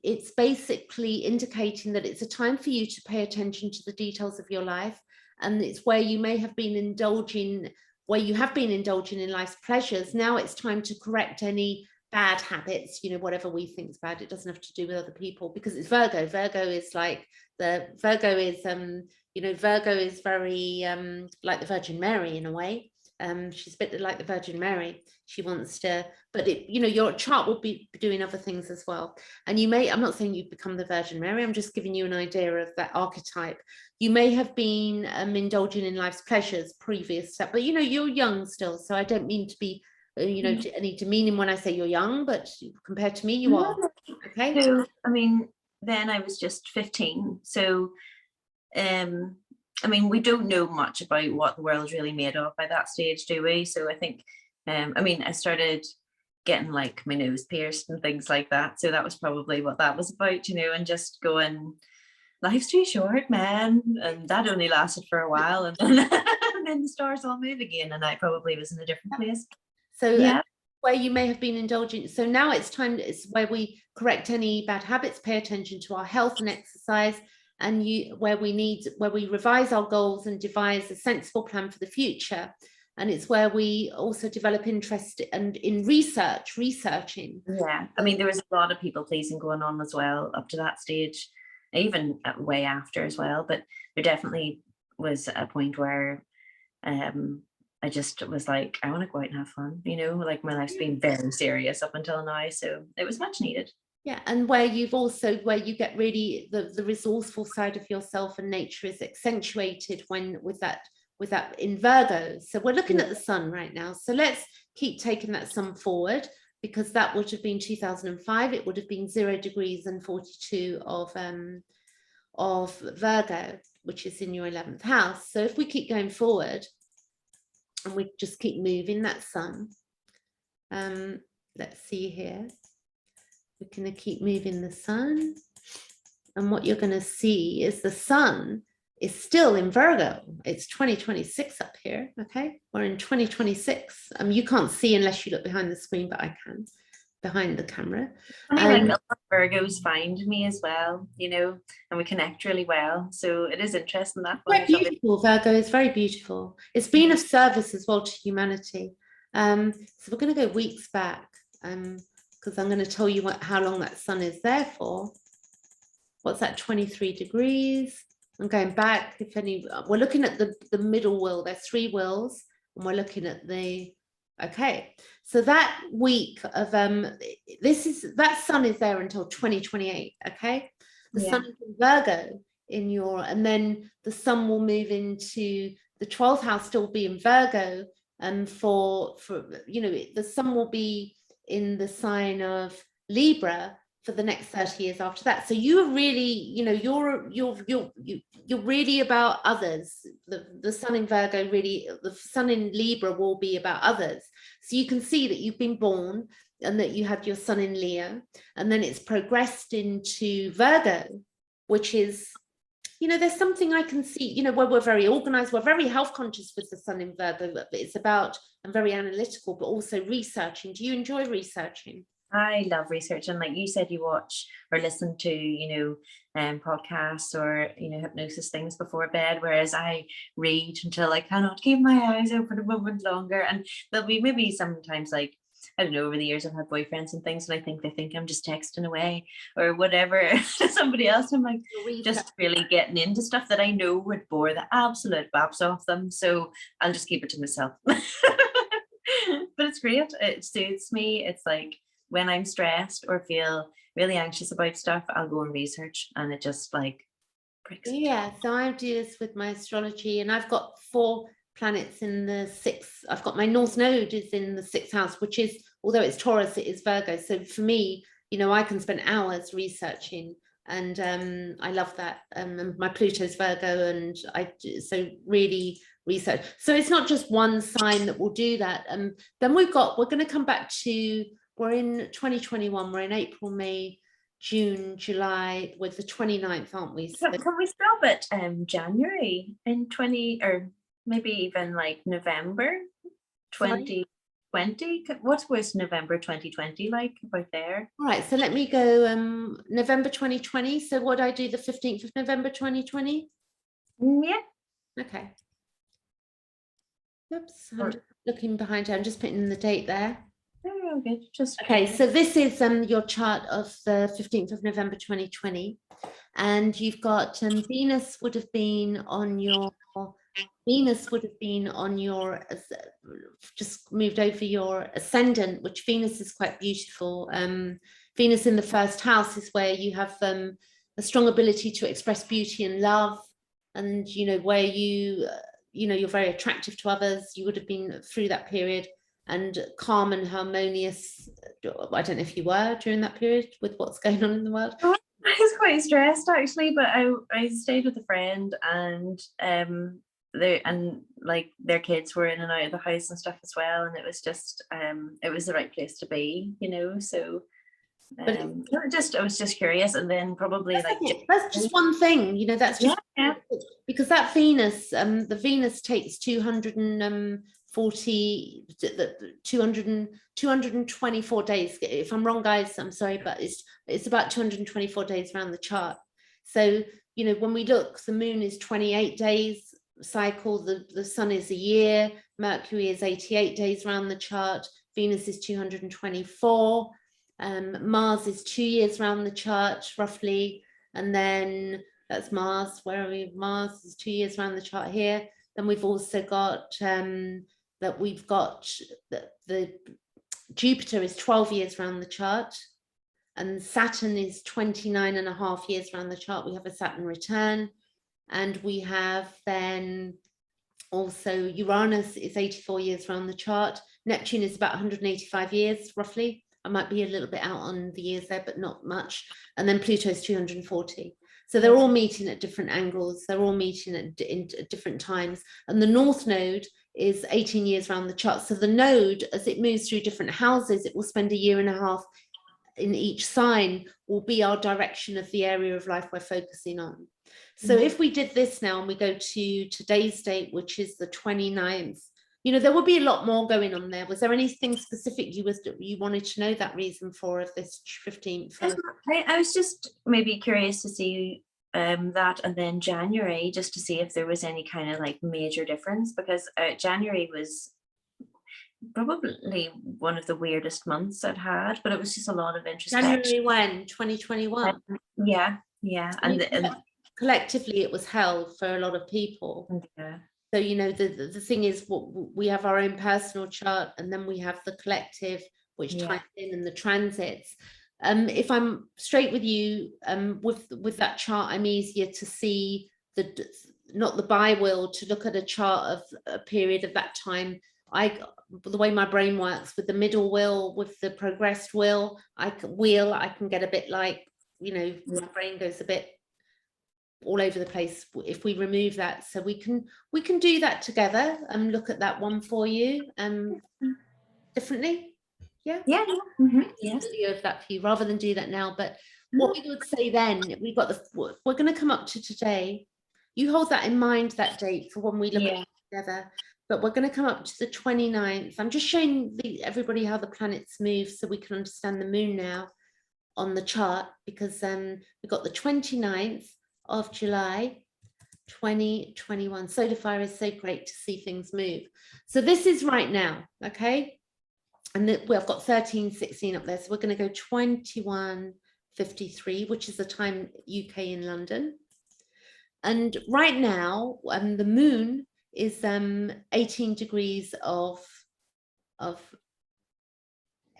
it's basically indicating that it's a time for you to pay attention to the details of your life. And it's where you may have been indulging, where you have been indulging in life's pleasures. Now it's time to correct any bad habits, you know, whatever we think is bad. It doesn't have to do with other people, because it's Virgo. Virgo is like Virgo is, you know, Virgo is very like the Virgin Mary in a way. She's a bit like the Virgin Mary. She wants to, but it, you know, your chart will be doing other things as well. And you may, I'm not saying you've become the Virgin Mary, I'm just giving you an idea of that archetype. You may have been indulging in life's pleasures previous to that, but you know, you're young still. So I don't mean to be, you know, any demeaning when I say you're young, but compared to me, you are. Okay. So, I mean, then I was just 15. So, I mean, we don't know much about what the world's really made of by that stage, do we? So I think, I mean, I started getting like my nose pierced and things like that. So that was probably what that was about, you know, and just going, life's too short, man. And that only lasted for a while. And then, and then the stars all move again. And I probably was in a different place. So yeah. Where you may have been indulging. So now it's time, it's where we correct any bad habits, pay attention to our health and exercise, and where we revise our goals and devise a sensible plan for the future. And it's where we also develop interest in researching. Yeah, I mean, there was a lot of people pleasing going on as well up to that stage, even way after as well. But there definitely was a point where I just was like, I want to go out and have fun, you know, like my life's been very serious up until now. So it was much needed. Yeah, and where you get really the resourceful side of yourself and nature is accentuated when with that in Virgo. So we're looking at the sun right now. So let's keep taking that sun forward, because that would have been 2005. It would have been 0 degrees and 42 of Virgo, which is in your 11th house. So if we keep going forward and we just keep moving that sun, let's see here. We're going to keep moving the sun, and what you're going to see is the sun is still in Virgo. It's 2026 up here. Okay, we're in 2026. You can't see unless you look behind the screen, but I can behind the camera. Like a lot of Virgos find me as well, you know, and we connect really well. So it is interesting that. Very beautiful. Virgo is very beautiful. It's been of service as well to humanity. So we're going to go weeks back. Because I'm going to tell you how long that sun is there for. What's that, 23 degrees? I'm going back. If any, we're looking at the middle wheel. There's 3 wheels, and we're looking at the. Okay, so that week of that sun is there until 2028. Okay, the sun is in Virgo in your, and then the sun will move into the 12th house, still be in Virgo, and for you know, the sun will be in the sign of Libra for the next 30 years after that. So you're really, you know, you're really about others. The sun in Virgo, really, the sun in Libra will be about others. So you can see that you've been born and that you had your sun in Leo, and then it's progressed into Virgo, which is, you know, there's something I can see, you know, where we're very organized, we're very health conscious with the sun in Virgo, but it's about, and very analytical, but also researching. Do you enjoy researching? I love researching. Like you said, you watch or listen to, you know, podcasts or, you know, hypnosis things before bed, whereas I read until I cannot keep my eyes open a moment longer. And there'll be maybe sometimes, like, I don't know, over the years I've had boyfriends and things, and I think they think I'm just texting away or whatever to somebody else. I'm like just really getting into stuff that I know would bore the absolute baps off them. So I'll just keep it to myself. But it's great. It suits me. It's like when I'm stressed or feel really anxious about stuff, I'll go and research, and it just like breaks. Yeah, so I do this with my astrology, and I've got 4 planets in the 6th. I've got my North Node is in the 6th house, which is, although it's Taurus, it is Virgo. So for me, you know, I can spend hours researching And I love that. And my Pluto's Virgo, and so really research. So it's not just one sign that will do that. Then we're going to come back to, we're in 2021, we're in April, May, June, July, with the 29th, aren't we? So, can we stop at January in 20, or maybe even like November 2020? What was November 2020 like about there? All right, so let me go November 2020. So what I do the 15th of November 2020? Yeah. Okay. Oops, I'm just looking behind her. I'm just putting in the date there. Oh, good. Just okay. So this is your chart of the 15th of November 2020, and you've got Venus would have been on your just moved over your ascendant, which Venus is quite beautiful. Venus in the first house is where you have a strong ability to express beauty and love, and where you're very attractive to others. You would have been through that period, and calm and harmonious. I don't know if you were during that period with what's going on in the world. I was quite stressed actually, but I stayed with a friend, and like their kids were in and out of the house and stuff as well, and it was just it was the right place to be, so I was just curious. And then probably that's just one thing, that's just because that Venus, the Venus takes 224 days. If I'm wrong, guys, I'm sorry, but it's about 224 days around the chart. So when we look, the moon is 28 days cycle, the sun is a year, Mercury is 88 days around the chart, Venus is 224, Mars is 2 years around the chart roughly, and then that's Mars. Where are we? Mars is 2 years around the chart here. Then we've also got the Jupiter is 12 years around the chart, and Saturn is 29.5 years around the chart. We have a Saturn return, and we have then also Uranus is 84 years around the chart. Neptune is about 185 years roughly. I might be a little bit out on the years there, but not much. And then Pluto is 240. So they're all meeting at different angles. They're all meeting at different times. And the North Node is 18 years around the chart. So the node, as it moves through different houses, it will spend 1.5 years in each sign, will be our direction of the area of life we're focusing on. So if we did this now and we go to today's date, which is the 29th, there will be a lot more going on there. Was there anything specific you wanted to know that reason for of this 15th? I was just maybe curious to see that, and then January, just to see if there was any kind of like major difference, because January was probably one of the weirdest months I'd had, but it was just a lot of introspection. January when? 2021? Yeah. And collectively it was hell for a lot of people. Yeah. So the thing is, we have our own personal chart, and then we have the collective, which ties in, and the transits. If I'm straight with you, with that chart, I'm easier to see not the bi-wheel, to look at a chart of a period of that time. The way my brain works with the middle wheel, with the progressed wheel, I can get a bit like, my brain goes a bit all over the place if we remove that. So we can do that together and look at that one for you differently. Yeah. Video of that for you rather than do that now. But what we would say then, we're going to come up to today. You hold that in mind, that date, for when we look at it together. But we're going to come up to the 29th. I'm just showing everybody how the planets move so we can understand the moon now on the chart, because we've got the 29th of July 2021. Solar fire is so great to see things move. So this is right now, okay? And we've got 13:16 up there. So we're going to go 21:53, which is the time UK in London. And right now, the moon is 18 degrees of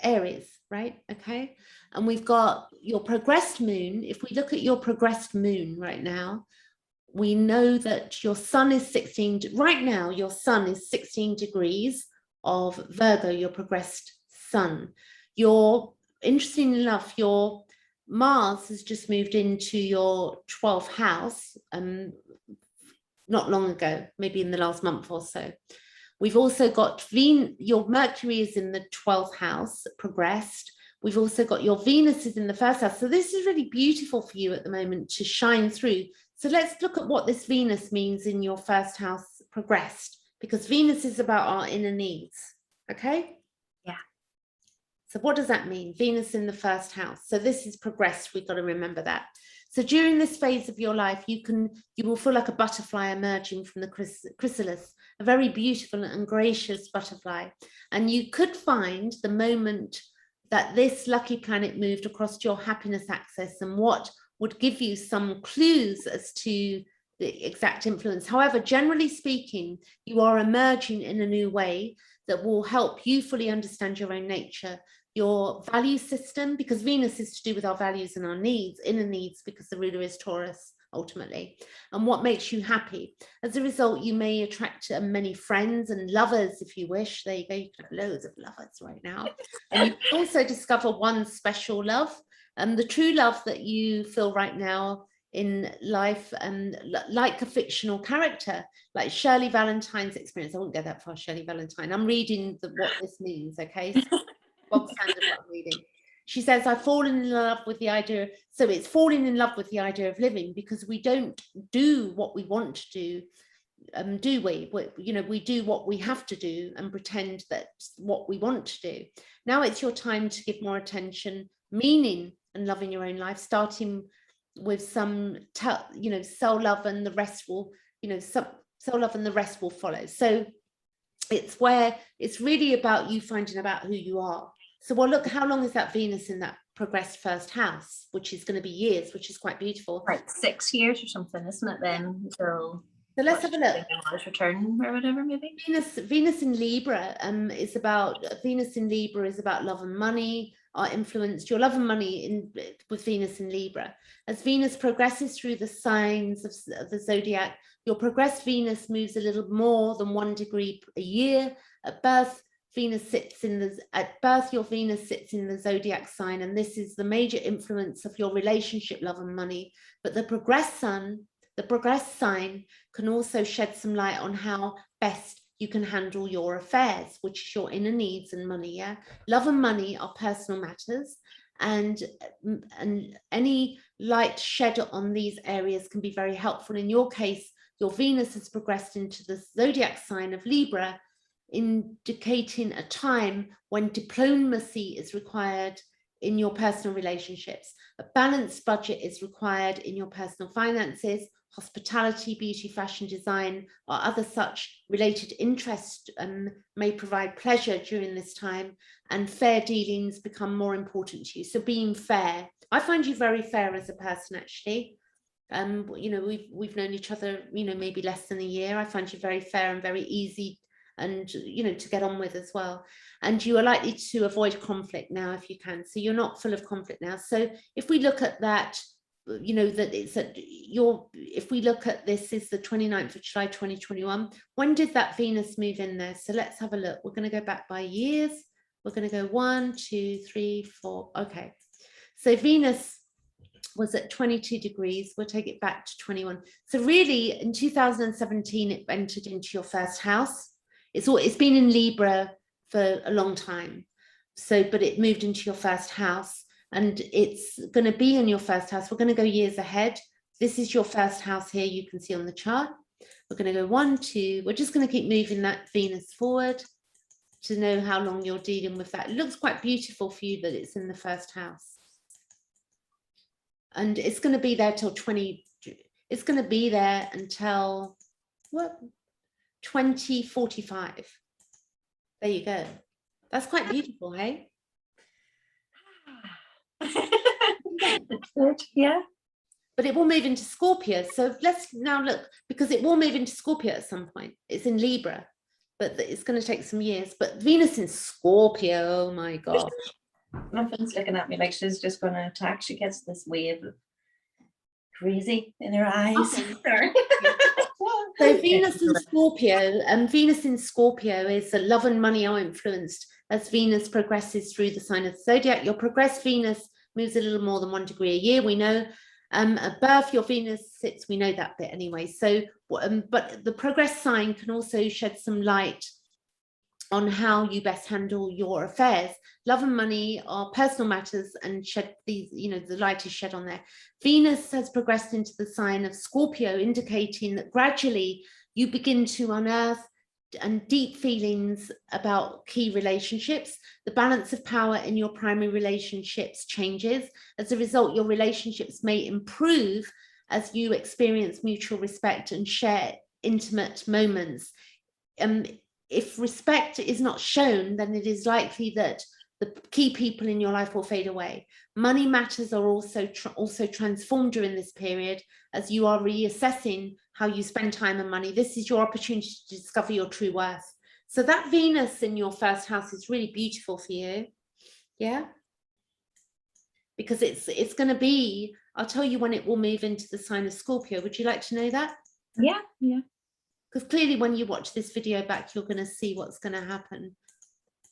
Aries, right? Okay. And we've got your progressed moon. If we look at your progressed moon right now, we know that your sun is 16, right now your sun is 16 degrees of Virgo, your progressed sun. Interesting enough, your Mars has just moved into your 12th house, not long ago, maybe in the last month or so. We've also got your Mercury is in the 12th house, progressed. We've also got your Venus is in the first house. So this is really beautiful for you at the moment to shine through. So let's look at what this Venus means in your first house progressed, because Venus is about our inner needs. Okay. Yeah. So what does that mean? Venus in the first house. So this is progressed. We've got to remember that. So during this phase of your life, you will feel like a butterfly emerging from the chrysalis, a very beautiful and gracious butterfly. And you could find the moment that this lucky planet moved across your happiness axis and what would give you some clues as to the exact influence. However, generally speaking, you are emerging in a new way that will help you fully understand your own nature, your value system, because Venus is to do with our values and our needs, inner needs, because the ruler is Taurus ultimately, and what makes you happy. As a result, you may attract many friends and lovers, if you wish. There you go, you can have loads of lovers right now. And you can also discover one special love, the true love that you feel right now in life, and like a fictional character, like Shirley Valentine's experience. I won't go that far, Shirley Valentine. I'm reading what this means, okay? So, bog standard what I'm reading. She says, I've fallen in love with the idea. So it's falling in love with the idea of living, because we don't do what we want to do. Do we? We do what we have to do and pretend that's what we want to do. Now it's your time to give more attention, meaning, and love in your own life, starting with some, self-love, and the rest will, self-love and the rest will follow. So it's where it's really about you finding out who you are. So, well, look, how long is that Venus in that progressed first house, which is going to be years, which is quite beautiful. Like 6 years or something, isn't it then? So let's have a look. Return or whatever, maybe. Venus in Libra is about love and money, our influence, your love and money with Venus in Libra. As Venus progresses through the signs of the zodiac, your progressed Venus moves a little more than 1 degree a year. At birth, your Venus sits in the zodiac sign, and this is the major influence of your relationship, love and money. But the progressed sign can also shed some light on how best you can handle your affairs, which is your inner needs and money. Yeah, love and money are personal matters, and any light shed on these areas can be very helpful. In your case, your Venus has progressed into the zodiac sign of Libra, indicating a time when diplomacy is required in your personal relationships. A balanced budget is required in your personal finances. Hospitality, beauty, fashion, design, or other such related interests may provide pleasure during this time, and fair dealings become more important to you. So being fair, I find you very fair as a person, actually. We've known each other, maybe less than a year. I find you very fair and very easy, and to get on with as well. And you are likely to avoid conflict now if you can. So you're not full of conflict now. So if we look at that, if we look at this is the 29th of July 2021. When did that Venus move in there? So let's have a look. We're going to go back by years. We're going to go 1, 2, 3, 4. Okay. So Venus was at 22 degrees. We'll take it back to 21. So really in 2017, it entered into your first house. It's been in Libra for a long time. So, but it moved into your first house, and it's going to be in your first house. We're going to go years ahead. This is your first house here. You can see on the chart. We're going to go 1, 2. We're just going to keep moving that Venus forward to know how long you're dealing with that. It looks quite beautiful for you that it's in the first house. And it's going to be there till it's going to be there until what? 2045. There you go. That's quite beautiful, hey? Yeah. But it will move into Scorpio. So let's now look, because it will move into Scorpio at some point. It's in Libra, but it's going to take some years. But Venus in Scorpio, oh my God. My friend's looking at me like she's just going to attack. She gets this wave of crazy in her eyes. Sorry. So Venus in Scorpio is a love and money are influenced as Venus progresses through the sign of the zodiac. Your progressed Venus moves a little more than 1 degree a year, we know. At birth, your Venus sits, we know that bit anyway. So, but the progress sign can also shed some light on how you best handle your affairs. Love and money are personal matters, and shed these, the light is shed on there. Venus has progressed into the sign of Scorpio, indicating that gradually you begin to unearth and deep feelings about key relationships. The balance of power in your primary relationships changes. As a result, your relationships may improve as you experience mutual respect and share intimate moments. If respect is not shown, then it is likely that the key people in your life will fade away. Money matters are also transformed during this period as you are reassessing how you spend time and money. This is your opportunity to discover your true worth. So that Venus in your first house is really beautiful for you. Yeah. Because it's going to be, I'll tell you when it will move into the sign of Scorpio. Would you like to know that? Yeah. Because clearly when you watch this video back, you're going to see what's going to happen.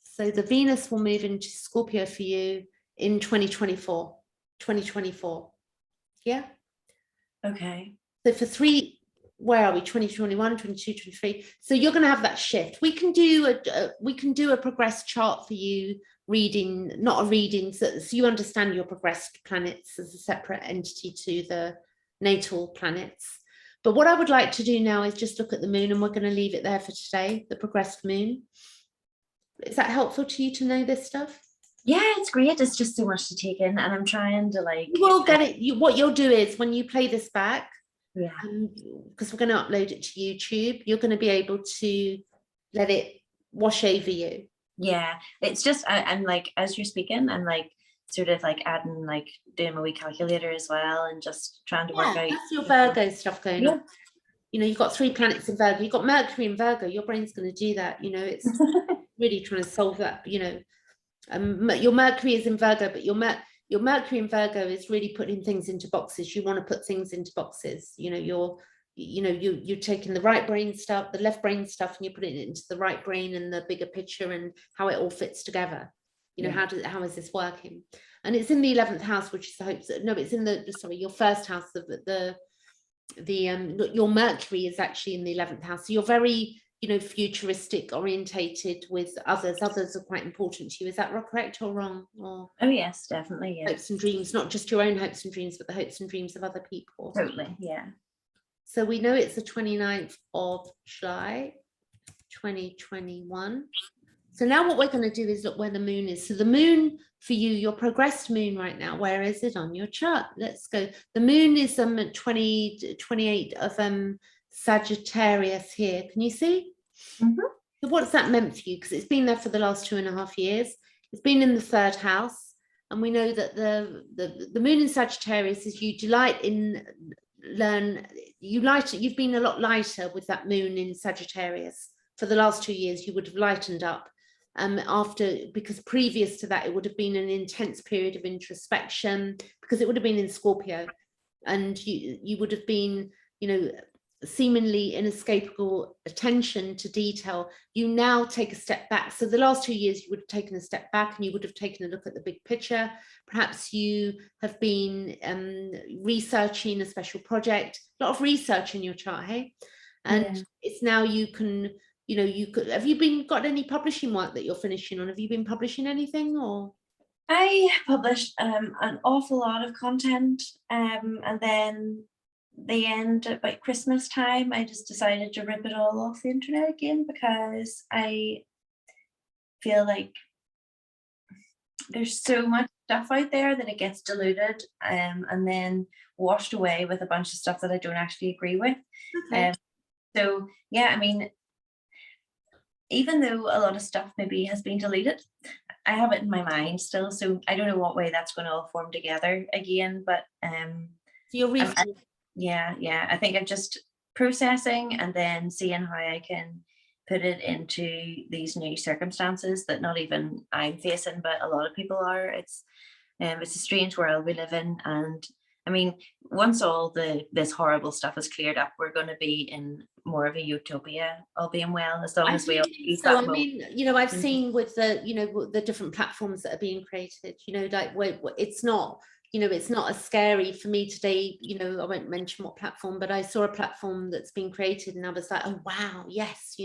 So the Venus will move into Scorpio for you in 2024. Yeah. Okay. So for 3, where are we? 2021, 22, 23. So you're going to have that shift. We can do a progressed chart for you, reading, not a reading, so you understand your progressed planets as a separate entity to the natal planets. But what I would like to do now is just look at the moon, and we're going to leave it there for today, the progressed moon. Is that helpful to you to know this stuff? Yeah, it's great. It's just so much to take in, and I'm trying to You will get it. What you'll do is when you play this back, because we're going to upload it to YouTube, you're going to be able to let it wash over you. Yeah, it's just I'm like, as you're speaking, I'm like sort of like adding, like doing my wee calculator as well, and just trying to work out. That's your Virgo stuff going on. You've got 3 planets in Virgo. You've got Mercury in Virgo. Your brain's going to do that. It's really trying to solve that. Your Mercury is in Virgo, but your Mercury in Virgo is really putting things into boxes. You want to put things into boxes. You're taking the right brain stuff, the left brain stuff, and you're putting it into the right brain and the bigger picture and how it all fits together. How is this working? And it's in the 11th house, which is the hopes. No, it's in your first house of your Mercury is actually in the 11th house. So you're very, futuristic orientated with others. Others are quite important to you. Is that correct or wrong? Or oh yes, definitely. Yeah. Hopes and dreams, not just your own hopes and dreams, but the hopes and dreams of other people. Totally. Yeah. So we know it's the 29th of July, 2021. So now what we're going to do is look where the moon is. So the moon for you, your progressed moon right now, where is it on your chart? Let's go. The moon is 28 of Sagittarius here. Can you see? Mm-hmm. So what's that meant for you? Because it's been there for the last 2.5 years. It's been in the 3rd house. And we know that the moon in Sagittarius is you delight in you've been a lot lighter with that moon in Sagittarius. For the last 2 years, you would have lightened up. Because previous to that, it would have been an intense period of introspection, because it would have been in Scorpio, and you would have been, seemingly inescapable attention to detail. You now take a step back. So the last 2 years, you would have taken a step back and you would have taken a look at the big picture. Perhaps you have been researching a special project, a lot of research in your chart, hey? And it's now you can, have you got any publishing work that you're finishing on? Have you been publishing anything, or? I published an awful lot of content, and then the end about Christmas time, I just decided to rip it all off the internet again, because I feel like there's so much stuff out there that it gets diluted and then washed away with a bunch of stuff that I don't actually agree with. Okay. So yeah, I mean, even though a lot of stuff maybe has been deleted, I have it in my mind still. So I don't know what way that's going to all form together again. But so you're yeah. I think I'm just processing and then seeing how I can put it into these new circumstances that not even I'm facing, but a lot of people are. It's a strange world we live in, and I mean, once all this horrible stuff is cleared up, we're going to be in more of a utopia, all being well, as long as we all use so. that I mean, I've seen with the different platforms that are being created, like where it's not, it's not as scary for me today. I won't mention what platform, but I saw a platform that's been created and I was like, oh, wow, yes,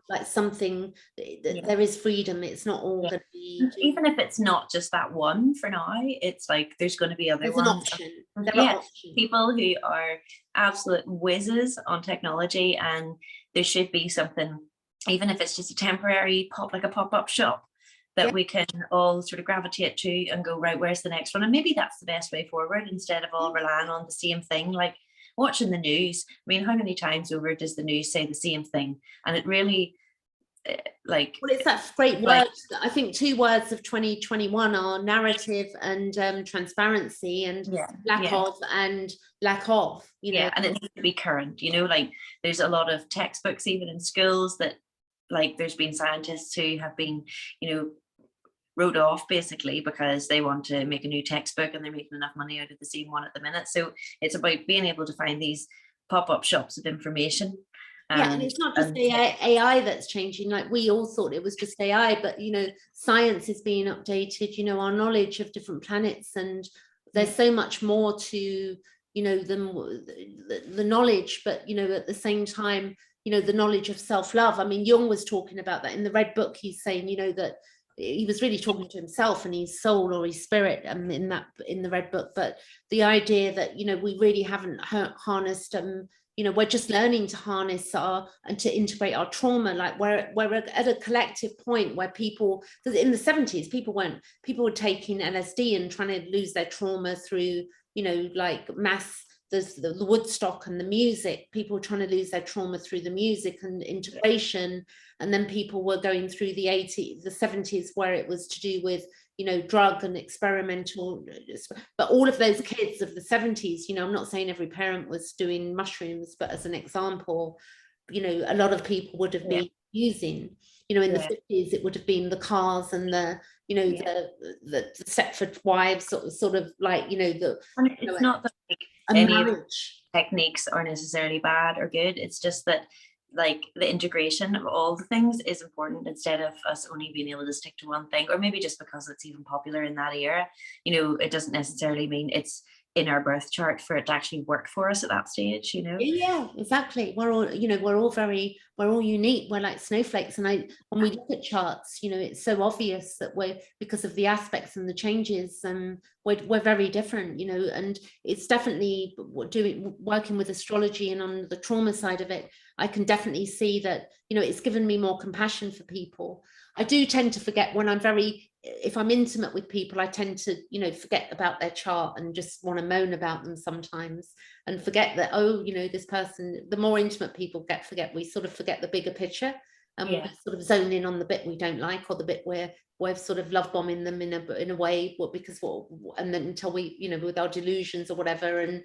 like something that there is freedom. It's not all going to be. Even if it's not just that one for now, it's like there's going to be other ones. An option. There are options. People who are absolute whizzes on technology, and there should be something, even if it's just a temporary pop-up shop that we can all sort of gravitate to and go, right, where's the next one? And maybe that's the best way forward, instead of all relying on the same thing, like watching the news. I mean, how many times over does the news say the same thing? And it really, well, it's that great word. I think 2 words of 2021 are narrative and transparency, and lack of and lack of, and it needs to be current, like there's a lot of textbooks even in schools that, like, there's been scientists who have been, wrote off basically because they want to make a new textbook and they're making enough money out of the same one at the minute. So it's about being able to find these pop-up shops of information. And it's not just AI that's changing. Like, we all thought it was just AI, but science is being updated. Our knowledge of different planets, and there's so much more to the knowledge. But at the same time, the knowledge of self-love. I mean, Jung was talking about that in the Red Book. He's saying that he was really talking to himself and his soul or his spirit in the Red Book. But the idea that we really haven't harnessed we're just learning to harness and to integrate our trauma. Like, we're at a collective point where people, in the 70s, people were taking LSD and trying to lose their trauma through, like mass, the Woodstock and the music. People were trying to lose their trauma through the music and integration. And then people were going through the 80s, the 70s, where it was to do with drug and experimental. But all of those kids of the 70s, I'm not saying every parent was doing mushrooms, but as an example, a lot of people would have been using, in the 50s, it would have been the cars and the the Stepford Wives, sort of like it's not that any techniques are necessarily bad or good. It's just that, like, the integration of all the things is important, instead of us only being able to stick to one thing, or maybe just because it's even popular in that era. It doesn't necessarily mean it's in our birth chart for it to actually work for us at that stage. Yeah, exactly. We're all we're all unique. We're like snowflakes. And when we look at charts, it's so obvious that because of the aspects and the changes, we're very different, and it's definitely working with astrology and on the trauma side of it. I can definitely see that, it's given me more compassion for people. I do tend to forget when if I'm intimate with people, I tend to, forget about their chart and just want to moan about them sometimes, and forget that, this person, the more intimate people we sort of forget the bigger picture, and we sort of zone in on the bit we don't like, or the bit where we're sort of love bombing them in a way, and then until we, with our delusions or whatever.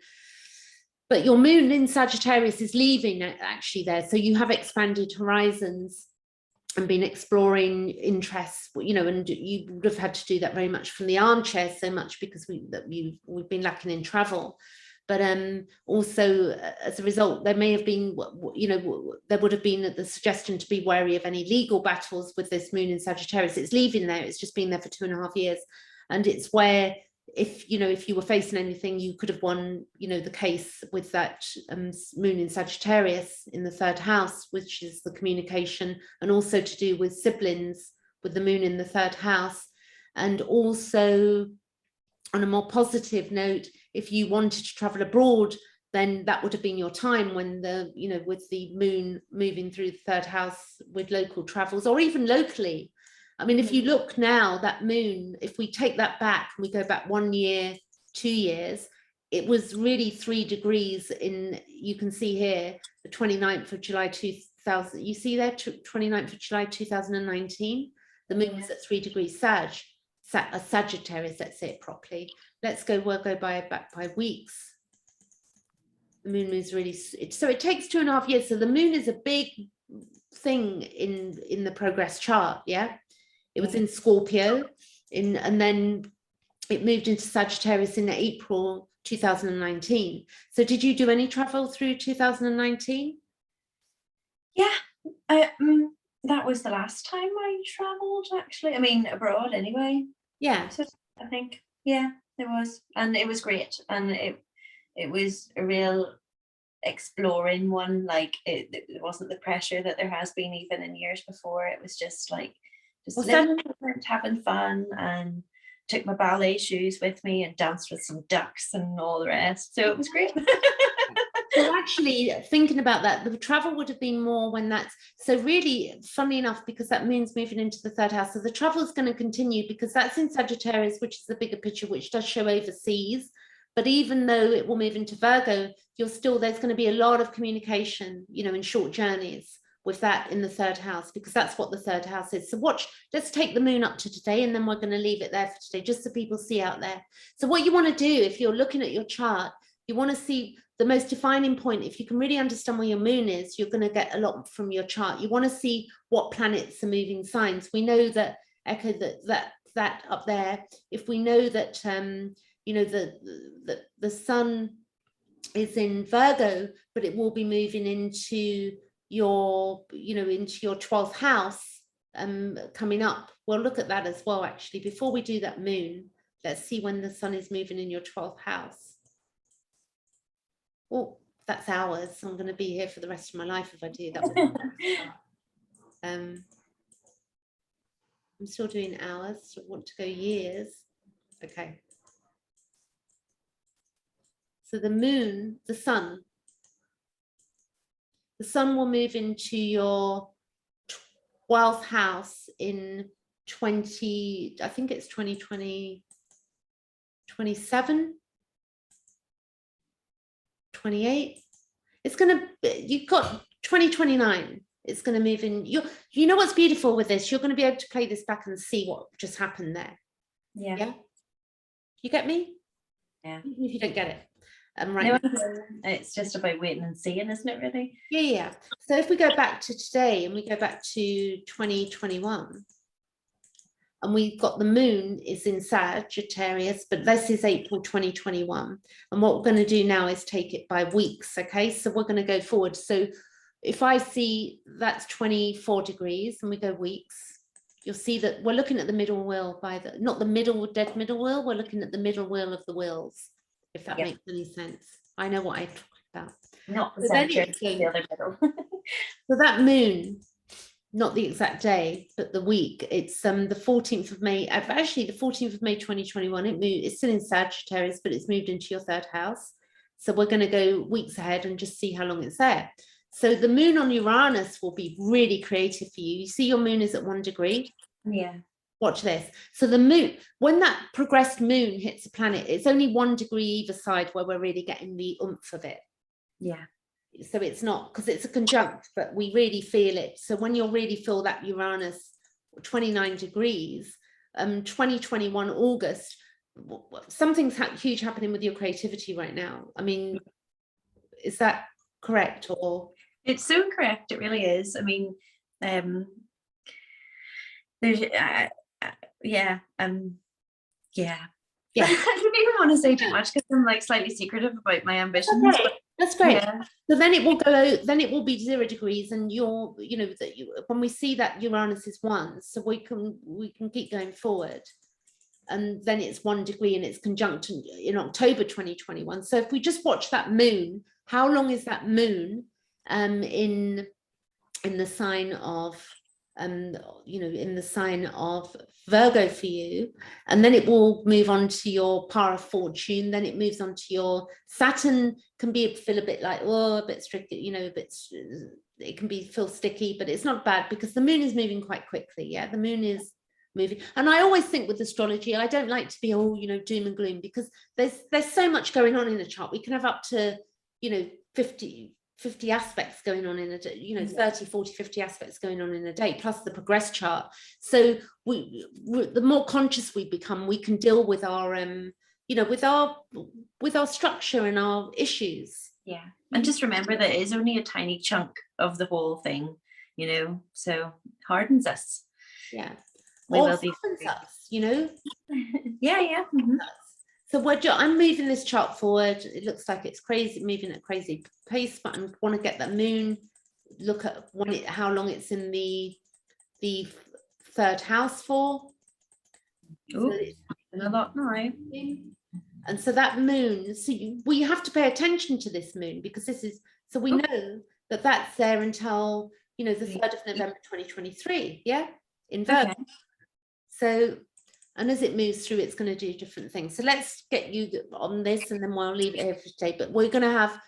But your moon in Sagittarius is leaving actually there. So you have expanded horizons and been exploring interests, and you would have had to do that very much from the armchair, so much because we've been lacking in travel. But also, as a result, there may have been, there would have been the suggestion to be wary of any legal battles with this moon in Sagittarius. It's leaving there. It's just been there for 2.5 years. And it's where, if you were facing anything, you could have won, the case with that moon in Sagittarius in the 3rd house, which is the communication, and also to do with siblings, with the moon in the 3rd house. And also, on a more positive note, if you wanted to travel abroad, then that would have been your time, when with the moon moving through the 3rd house with local travels, or even locally. I mean, if you look now, that moon, if we take that back and we go back 1 year, 2 years, it was really 3 degrees you can see here, the 29th of July 2000, you see there, 29th of July 2019, the moon was at 3 degrees Sagittarius, let's say it properly. We'll go back by weeks. The moon moves really, so it takes 2.5 years. So the moon is a big thing in the progress chart, yeah? It was in Scorpio, and then it moved into Sagittarius in April 2019. So did you do any travel through 2019? Yeah, that was the last time I traveled, actually. I mean, abroad anyway. Yeah. So I think, yeah, it was, and it was great, and it was a real exploring one. Like it wasn't the pressure that there has been even in years before. It was just like just living, having fun, and took my ballet shoes with me and danced with some ducks and all the rest. So it was great. So actually, thinking about that, the travel would have been more when that's, so really, funnily enough, because that moon's moving into the third house, so the travel is going to continue because that's in Sagittarius, which is the bigger picture, which does show overseas. But even though it will move into Virgo, there's going to be a lot of communication, in short journeys with that in the third house, because that's what the third house is. So let's take the moon up to today, and then we're going to leave it there for today, just so people see out there. So what you want to do, if you're looking at your chart, you want to see the most defining point. If you can really understand where your moon is, you're going to get a lot from your chart. You want to see what planets are moving signs. We know that, Echo, that up there, if we know that the sun is in Virgo, but it will be moving into your 12th house coming up. We'll look at that as well. Actually, before we do that moon, let's see when the sun is moving in your 12th house. Oh, that's hours. I'm going to be here for the rest of my life if I do that. I'm still doing hours. So I want to go years. Okay. So the moon, the sun will move into your 12th house in 2020, 27, 28. It's going to, you've got 2029. It's going to move in. You know what's beautiful with this? You're going to be able to play this back and see what just happened there. Yeah. Yeah. You get me? Yeah. Even if you don't get it. Right. No, it's just about waiting and seeing, isn't it, really? Yeah. So if we go back to today and we go back to 2021, and we've got the moon is in Sagittarius, but this is April 2021. And what we're going to do now is take it by weeks. Okay, so we're going to go forward. So if I see that's 24 degrees and we go weeks, you'll see that we're looking at the middle wheel not the dead middle wheel, we're looking at the middle wheel of the wheels, if that makes any sense. I know what I talk about. Not the center, the other middle. So that moon, not the exact day, but the week, it's the 14th of May. Actually, the 14th of May 2021, it's still in Sagittarius, but it's moved into your third house. So we're going to go weeks ahead and just see how long it's there. So the moon on Uranus will be really creative for you. You see your moon is at 1 degree. Yeah. Watch this. So the moon, when that progressed moon hits a planet, it's only 1 degree either side where we're really getting the oomph of it. Yeah. So it's not, because it's a conjunct, but we really feel it. So when you'll really feel that Uranus 29 degrees, 2021 August, something's huge happening with your creativity right now. I mean, is that correct? Or it's so correct, it really is. I mean, there's yeah. I don't even want to say too much because I'm like slightly secretive about my ambitions. Okay. That's great. Yeah. So then it will be 0 degrees, and when we see that Uranus is 1, so we can keep going forward, and then it's 1 degree and it's conjunct in October 2021. So if we just watch that moon, how long is that moon in the sign of in the sign of Virgo for you, and then it will move on to your power of fortune. Then it moves on to your Saturn. Can feel a bit like a bit strict, it can feel sticky, but it's not bad because the moon is moving quite quickly. Yeah, the moon is moving. And I always think with astrology, I don't like to be all doom and gloom, because there's so much going on in a chart. We can have up to 50 aspects going on in a day, 30, 40, 50 aspects going on in a day, plus the progress chart. So the more conscious we become, we can deal with our with our structure and our issues. Yeah. And just remember that it is only a tiny chunk of the whole thing, so hardens us. Yeah. We will be us, Yeah. Mm-hmm. So I'm moving this chart forward. It looks like it's crazy, moving at crazy pace, but I want to get that moon, look at how long it's in the third house for. Oh, a lot now. And so that moon, so we have to pay attention to this moon, because this is, so we know that that's there until, the 3rd of November 2023, yeah, in Virgo. Okay. So, and as it moves through, it's going to do different things. So let's get you on this, and then we'll leave it here for today. But we're going to have,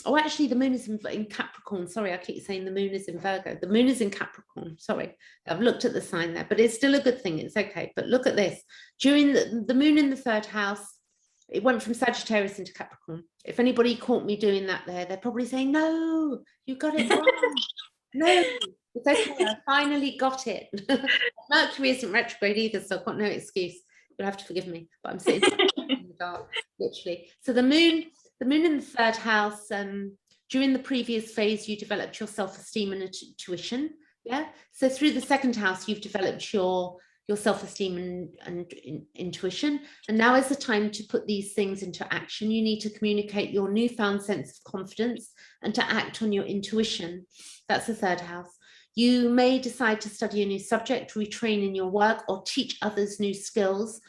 actually the moon is in Capricorn. Sorry, I keep saying the moon is in Virgo. The moon is in Capricorn. Sorry, I've looked at the sign there, but it's still a good thing. It's okay. But look at this. During the moon in the third house, it went from Sagittarius into Capricorn. If anybody caught me doing that there, they're probably saying, no, you got it wrong. No, it's okay, I finally got it. Mercury isn't retrograde either, so I've got no excuse. You'll have to forgive me, but I'm sitting in the dark, literally. So the moon in the third house, during the previous phase, you developed your self-esteem and intuition. Yeah. So through the second house, you've developed your self-esteem and intuition. And now is the time to put these things into action. You need to communicate your newfound sense of confidence and to act on your intuition. That's the third house. You may decide to study a new subject, retrain in your work, or teach others new skills,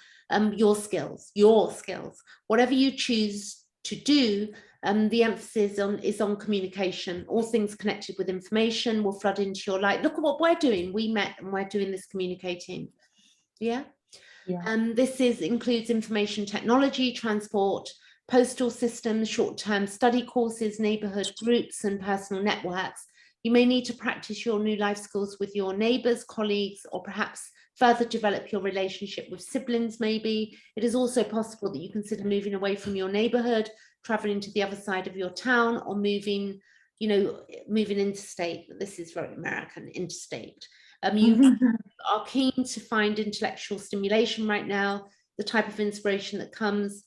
your skills, whatever you choose to do. The emphasis is on communication. All things connected with information will flood into your light. Look at what we're doing. We met and we're doing this communicating. Yeah. This includes information technology, transport, postal systems, short-term study courses, neighborhood groups, and personal networks. You may need to practice your new life skills with your neighbors, colleagues, or perhaps further develop your relationship with siblings, maybe. It is also possible that you consider moving away from your neighborhood, traveling to the other side of your town, or moving interstate. This is very American, interstate. You are keen to find intellectual stimulation right now, the type of inspiration that comes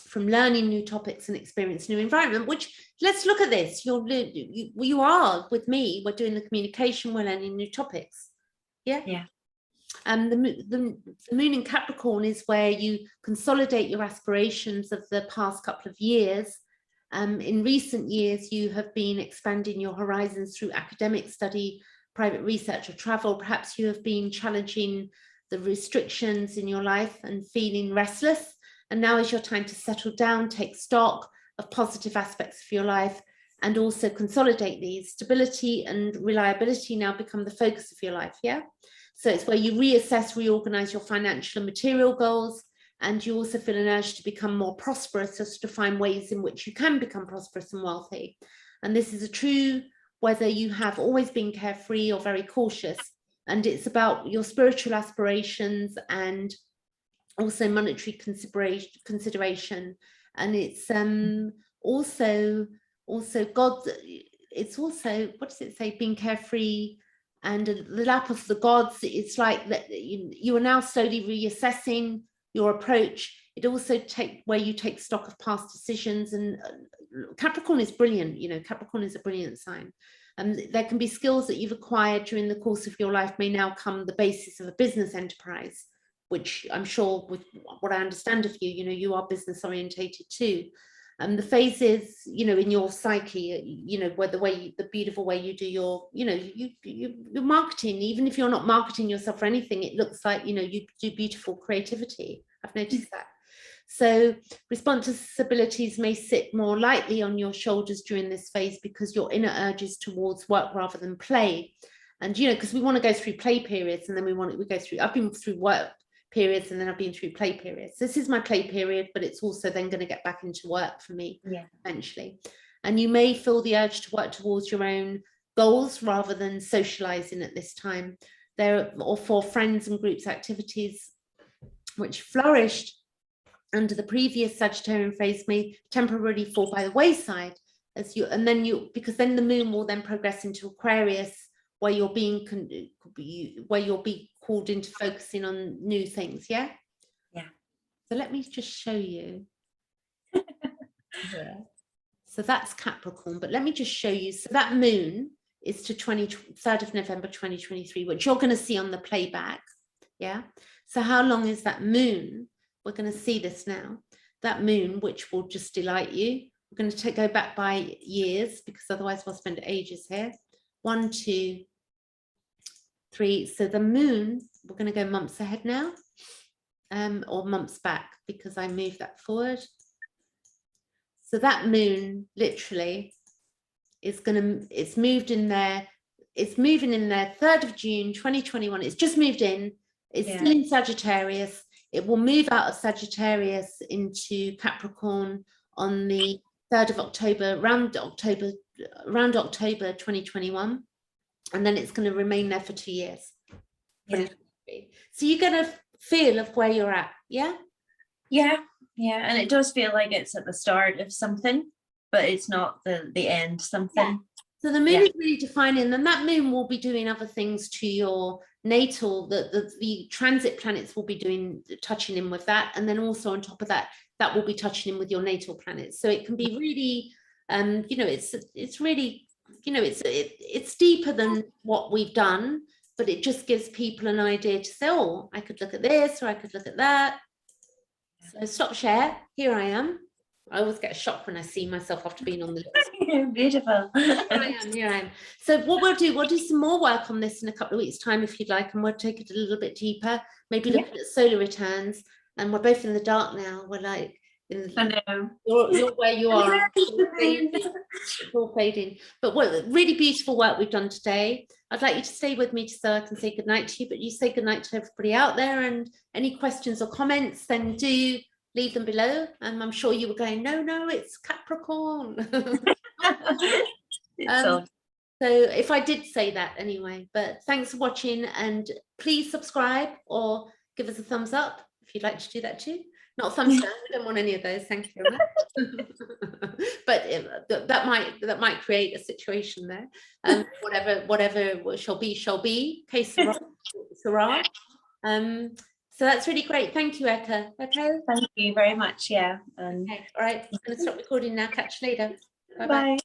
from learning new topics and experience new environment, which, let's look at this. You are with me, we're doing the communication, we're learning new topics. Yeah. And the moon in Capricorn is where you consolidate your aspirations of the past couple of years. In recent years, you have been expanding your horizons through academic study, private research, or travel. Perhaps you have been challenging the restrictions in your life and feeling restless. And now is your time to settle down, take stock of positive aspects of your life, and also consolidate these. Stability and reliability now become the focus of your life, yeah? So it's where you reassess, reorganize your financial and material goals, and you also feel an urge to become more prosperous, just to find ways in which you can become prosperous and wealthy. And this is a true whether you have always been carefree or very cautious. And it's about your spiritual aspirations and also monetary consideration. And it's also God, it's also, what does it say, being carefree and the lap of the gods. It's like that you are now slowly reassessing your approach. It also where you take stock of past decisions. And Capricorn is brilliant, Capricorn is a brilliant sign. There can be skills that you've acquired during the course of your life may now come the basis of a business enterprise, which I'm sure, with what I understand of you, you are business orientated too. The phases, in your psyche, where the beautiful way you do your, your marketing, even if you're not marketing yourself or anything, it looks like, you do beautiful creativity. I've noticed that. So responsibilities may sit more lightly on your shoulders during this phase because your inner urges towards work rather than play. And, because we want to go through play periods, and then we go through, I've been through work periods, and then I've been through play periods. This is my play period, but it's also then going to get back into work for me eventually. And you may feel the urge to work towards your own goals rather than socializing at this time. Or for friends and groups activities which flourished under the previous Sagittarian phase may temporarily fall by the wayside because then the moon will then progress into Aquarius, where you'll be called into focusing on new things. Yeah. So let me just show you. So that's Capricorn, but let me just show you. So that moon is to 3rd of November 2023, which you're going to see on the playback. Yeah. So how long is that moon? We're going to see this now. that moon, which will just delight you. We're going to go back by years, because otherwise we'll spend ages here. 1, 2, 3. So the moon, we're going to go months ahead now, or months back, because I moved that forward. So that moon literally is it's moved in there. It's moving in there 3rd of June 2021. It's just moved in. It's still in Sagittarius. It will move out of Sagittarius into Capricorn on the 3rd of October, around October 2021. And then it's going to remain there for 2 years. Yeah. So you're going to feel of where you're at. Yeah. Yeah. Yeah. And it does feel like it's at the start of something, but it's not the end something. Yeah. So the moon is really defining, and that moon will be doing other things to your natal, the transit planets will be touching in with that. And then also on top of that, that will be touching in with your natal planets. So it can be really, you know, it's really, you know, it's deeper than what we've done, but it just gives people an idea to say, oh, I could look at this, or I could look at that. So stop share. Here I am. I always get a shock when I see myself after being on the list. Beautiful. Here I am. So what we'll do some more work on this in a couple of weeks' time, if you'd like, and we'll take it a little bit deeper, maybe looking at solar returns. And we're both in the dark now. We're like, I know. You're where you are. It's all fading. But what really beautiful work we've done today. I'd like you to stay with me so I can say goodnight to you, but you say goodnight to everybody out there, and any questions or comments, then do leave them below. And I'm sure you were going, no, it's Capricorn. So if I did say that anyway, but thanks for watching, and please subscribe or give us a thumbs up if you'd like to do that too. Not a thumbs down, we don't want any of those, thank you very much. But that might create a situation there. Whatever shall be, case Sarah. So that's really great. Thank you, Eka. Okay. Thank you very much. Yeah. Okay. All right. I'm going to stop recording now. Catch you later. Bye-bye. Bye.